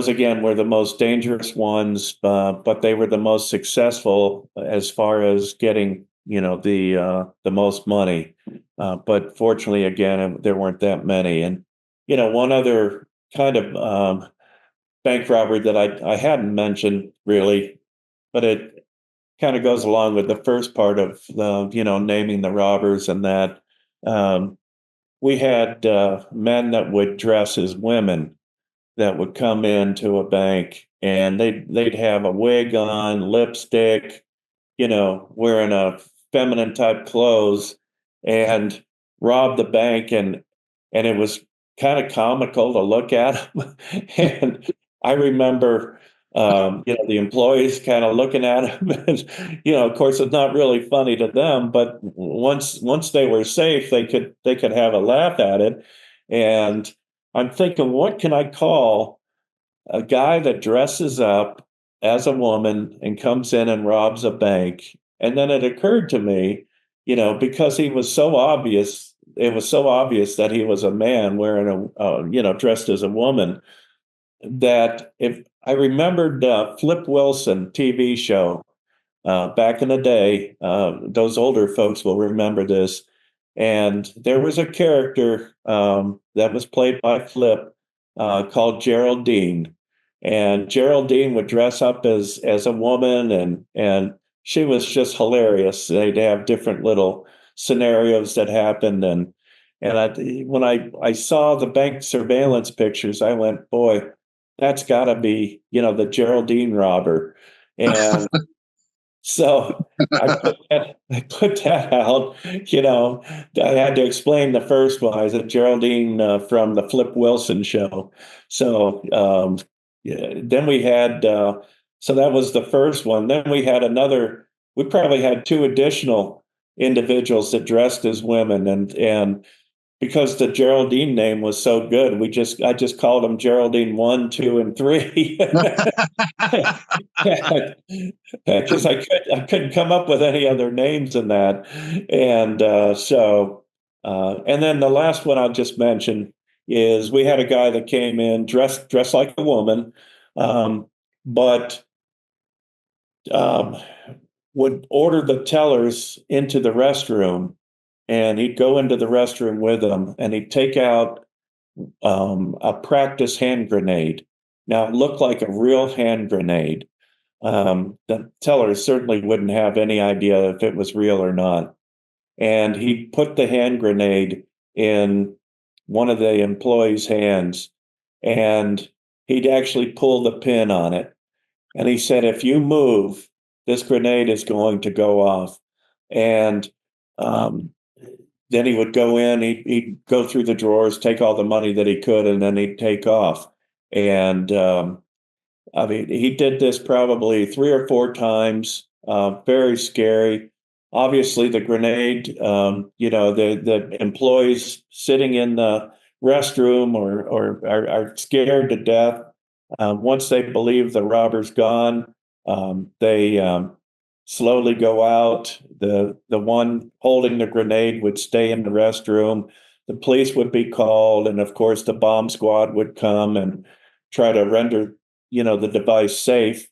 again were the most dangerous ones, but they were the most successful as far as getting, the most money. But fortunately, again, there weren't that many. And one other kind of bank robbery that I hadn't mentioned really, but it kind of goes along with the first part of the, naming the robbers, and that we had men that would dress as women that would come into a bank, and they'd have a wig on, lipstick, wearing a feminine type clothes, and rob the bank, and it was kind of comical to look at them. And I remember the employees kind of looking at them, and of course it's not really funny to them, but once they were safe, they could have a laugh at it. And I'm thinking, what can I call a guy that dresses up as a woman and comes in and robs a bank. And then it occurred to me, because he was so obvious, it was so obvious that he was a man wearing dressed as a woman, that if I remembered Flip Wilson TV show back in the day, those older folks will remember this. And there was a character that was played by Flip called Geraldine. And Geraldine would dress up as a woman, and she was just hilarious. They'd have different little scenarios that happened, when I saw the bank surveillance pictures, I went, boy, that's got to be the Geraldine robber. And so I put that out. I had to explain the first one. I said Geraldine from the Flip Wilson show. So yeah, then we had so that was the first one. Then we had another. We probably had two additional individuals that dressed as women, and because the Geraldine name was so good, I just called them Geraldine 1, 2, and 3. Because I couldn't come up with any other names than that. And and then the last one I'll just mention is we had a guy that came in dressed like a woman, but um, would order the tellers into the restroom, and he'd go into the restroom with them, and he'd take out a practice hand grenade. Now, it looked like a real hand grenade. The tellers certainly wouldn't have any idea if it was real or not. And he put the hand grenade in one of the employees' hands, and he'd actually pull the pin on it. And he said, if you move, this grenade is going to go off. And um, then he would go in, he'd go through the drawers, take all the money that he could, and then he'd take off. And I mean, he did this probably 3 or 4 times. Very scary. Obviously, the grenade. The employees sitting in the restroom or are scared to death. Once they believe the robber's gone, they slowly go out. The one holding the grenade would stay in the restroom. The police would be called, and of course, the bomb squad would come and try to render the device safe,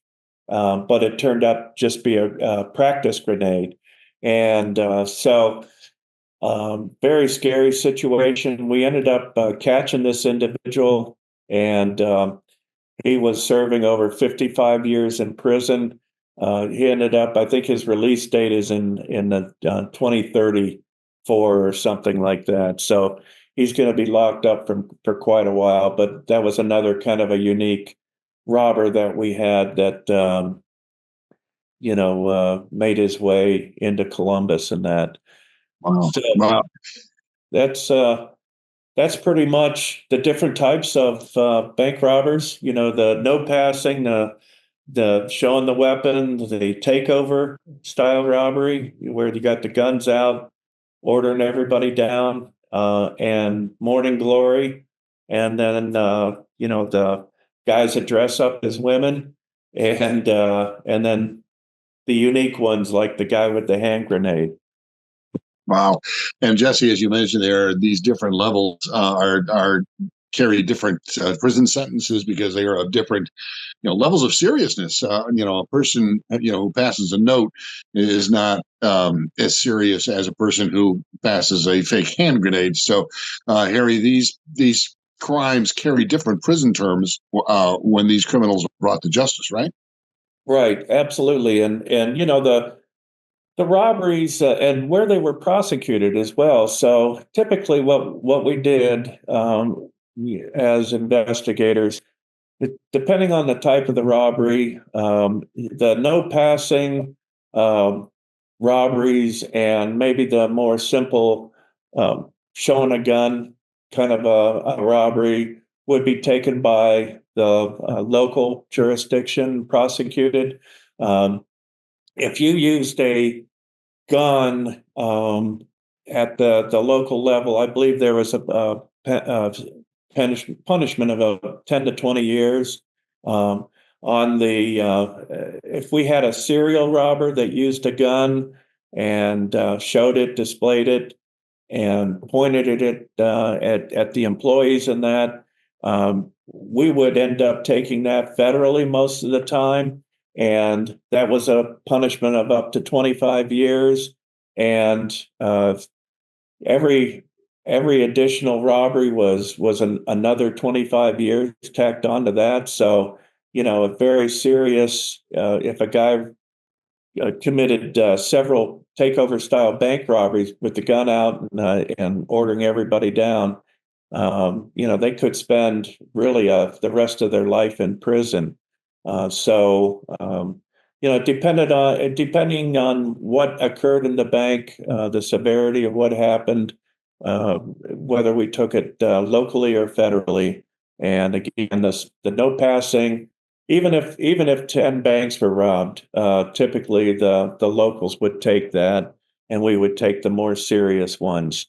but it turned out just be a practice grenade. And very scary situation. We ended up catching this individual, and he was serving over 55 years in prison. He ended up, I think his release date is in the 2034 or something like that. So he's going to be locked up for quite a while. But that was another kind of a unique robber that we had that made his way into Columbus and that. Wow. So Wow. that's pretty much the different types of bank robbers. The no passing, the showing the weapon, the takeover style robbery, where you got the guns out, ordering everybody down, and morning glory, and then the guys that dress up as women, and then the unique ones like the guy with the hand grenade. Wow. And Jesse, as you mentioned, there are these different levels are carry different prison sentences because they are of different levels of seriousness. A person who passes a note is not as serious as a person who passes a fake hand grenade. So, Harry, these crimes carry different prison terms when these criminals are brought to justice, right? Right, absolutely, and the robberies and where they were prosecuted as well. So typically, what we did as investigators, depending on the type of the robbery, the no passing robberies, and maybe the more simple showing a gun kind of a robbery would be taken by the local jurisdiction prosecuted. If you used a gun at the local level, I believe there was a punishment of 10 to 20 years. Um, on the if we had a serial robber that used a gun and showed it, displayed it, and pointed at it at the employees and that, we would end up taking that federally most of the time, and that was a punishment of up to 25 years. And every additional robbery was another 25 years tacked onto that. So, a very serious. If a guy committed several takeover style bank robberies with the gun out and ordering everybody down, they could spend really the rest of their life in prison. Depending on what occurred in the bank, the severity of what happened, whether we took it locally or federally, and again, the no passing. Even if 10 banks were robbed, typically the locals would take that, and we would take the more serious ones.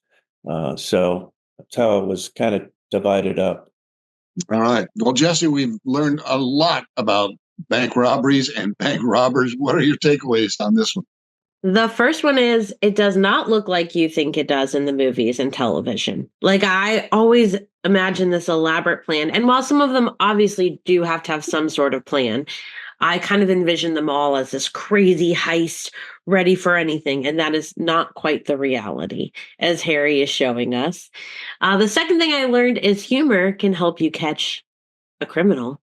So that's how it was kind of divided up. All right. Well, Jesse, we've learned a lot about bank robberies and bank robbers. What are your takeaways on this one? The first one is it does not look like you think it does in the movies and television. Like, I always imagine this elaborate plan. And while some of them obviously do have to have some sort of plan, I kind of envision them all as this crazy heist ready for anything. And that is not quite the reality, as Harry is showing us. The second thing I learned is humor can help you catch a criminal.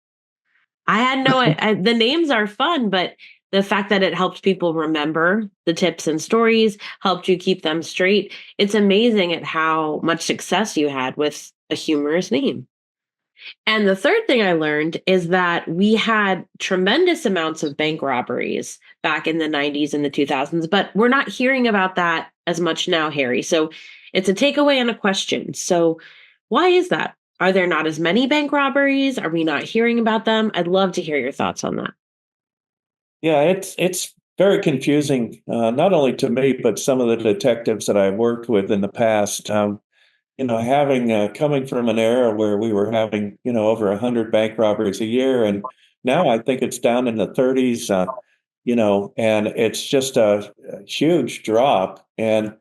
I had the names are fun, but the fact that it helps people remember the tips and stories, helped you keep them straight. It's amazing at how much success you had with a humorous name. And the third thing I learned is that we had tremendous amounts of bank robberies back in the 90s and the 2000s, but we're not hearing about that as much now, Harry. So it's a takeaway and a question. So why is that? Are there not as many bank robberies? Are we not hearing about them? I'd love to hear your thoughts on that. Yeah, it's very confusing, not only to me, but some of the detectives that I've worked with in the past. Having coming from an era where we were having over 100 bank robberies a year, and now I think it's down in the 30s. And it's just a huge drop. And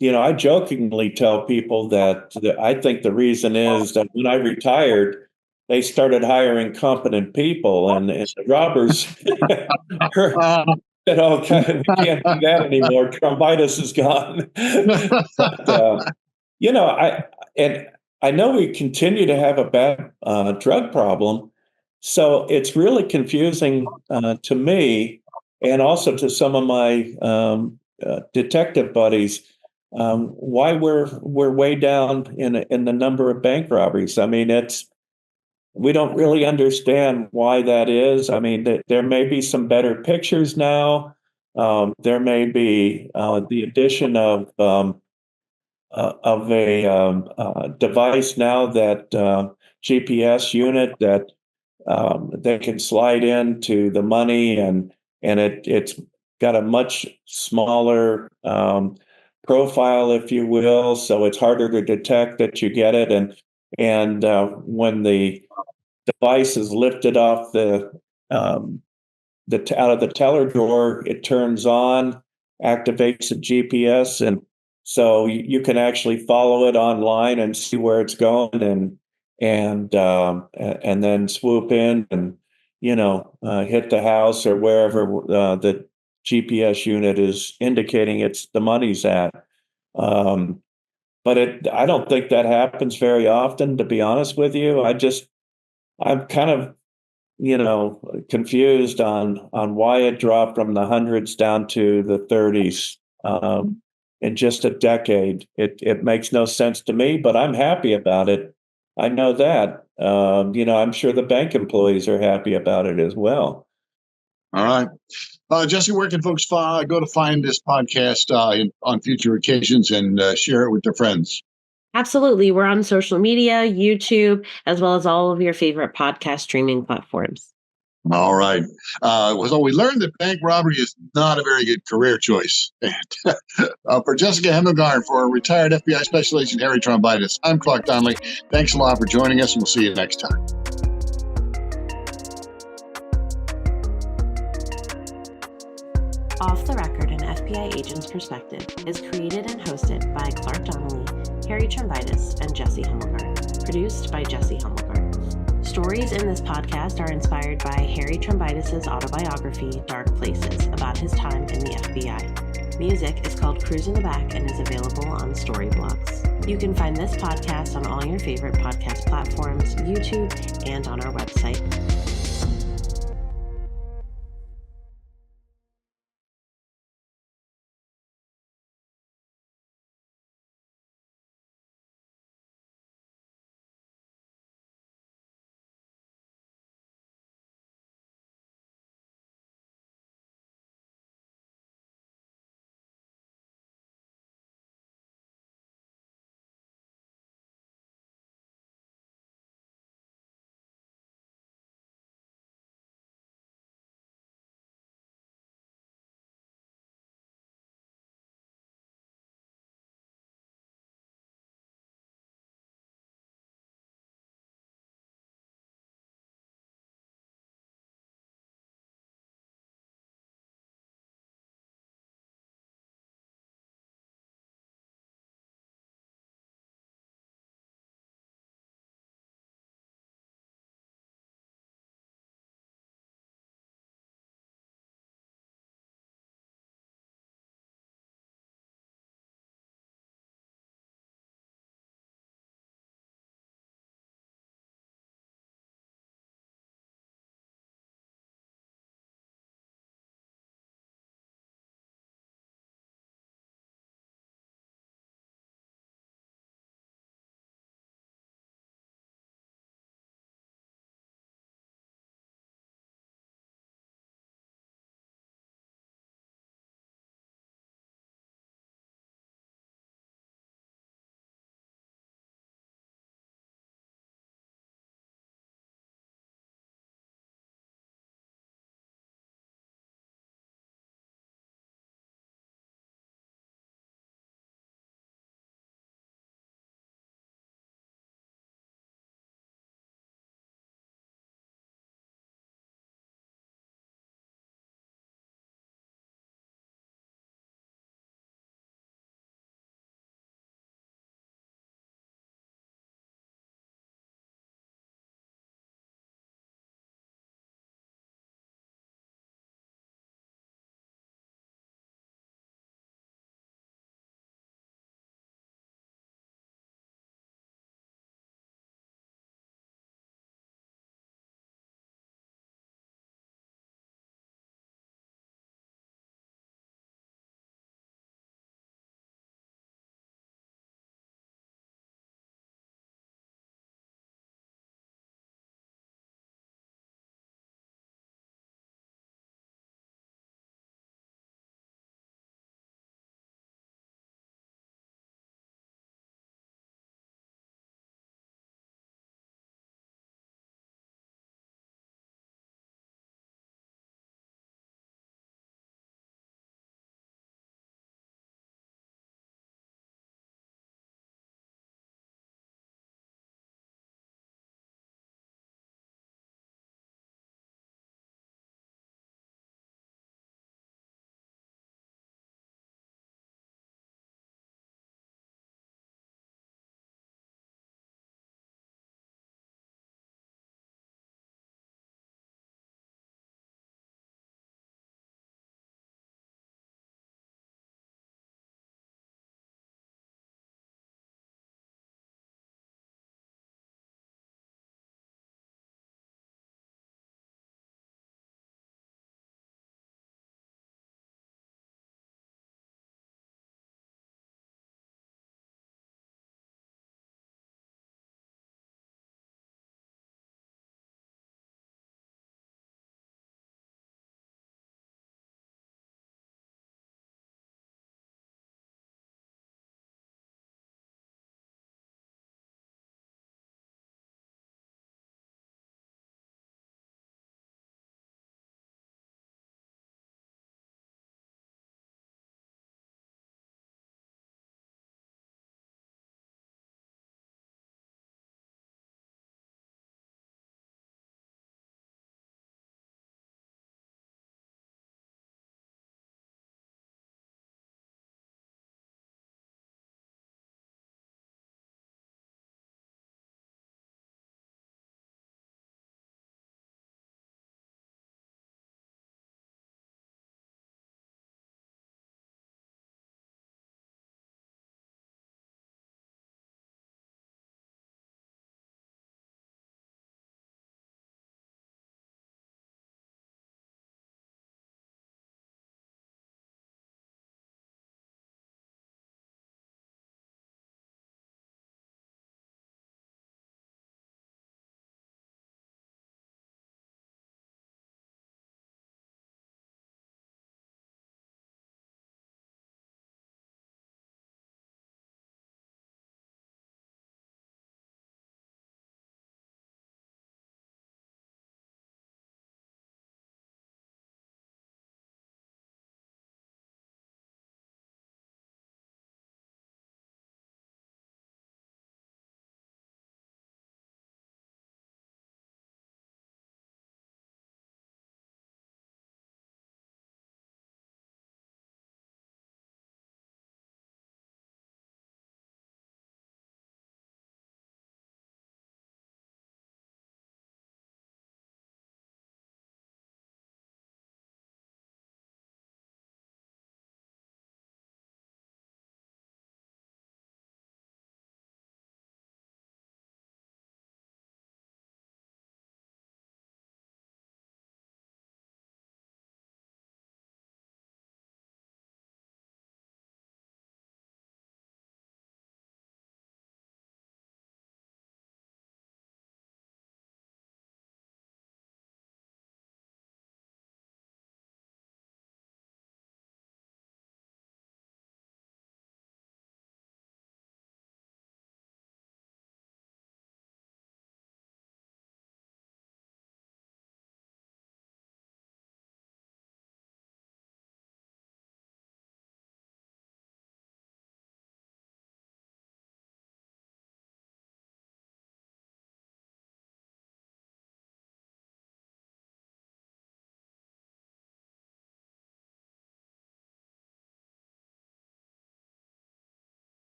I jokingly tell people that I think the reason is that when I retired, they started hiring competent people, and the robbers said, "Oh, we can't do that anymore. Trombitas is gone." But, I and I know we continue to have a bad drug problem, so it's really confusing to me, and also to some of my detective buddies, why we're way down in the number of bank robberies. I mean, we don't really understand why that is. I mean, there may be some better pictures now. There may be the addition of a device now, that GPS unit that they can slide into the money, and it's got a much smaller profile, if you will, so it's harder to detect that you get it. And when the device is lifted off out of the teller drawer, it turns on, activates the GPS, and so you can actually follow it online and see where it's going, and then swoop in and hit the house or wherever the GPS unit is indicating it's the money's at. But I don't think that happens very often, to be honest with you. I'm kind of confused on why it dropped from the hundreds down to the 30s in just a decade. It makes no sense to me, but I'm happy about it. I know that. I'm sure the bank employees are happy about it as well. All right. Jesse, where can folks go to find this podcast on future occasions and share it with their friends? Absolutely. We're on social media, YouTube, as well as all of your favorite podcast streaming platforms. All right. So we learned that bank robbery is not a very good career choice. For Jessica Hemmelgarn, for retired FBI Special Agent Harry Trombitas, I'm Clark Donley. Thanks a lot for joining us, and we'll see you next time. Off the Record, an FBI agent's perspective is created and hosted by Clark Donley, Harry Trombitas, and Jessie Hemmelgarn. Produced by Jessie Hemmelgarn. Stories in this podcast are inspired by Harry Trombitas' autobiography, Dark Places, about his time in the FBI. Music is called Cruise in the Back and is available on Storyblocks. You can find this podcast on all your favorite podcast platforms, YouTube, and on our website.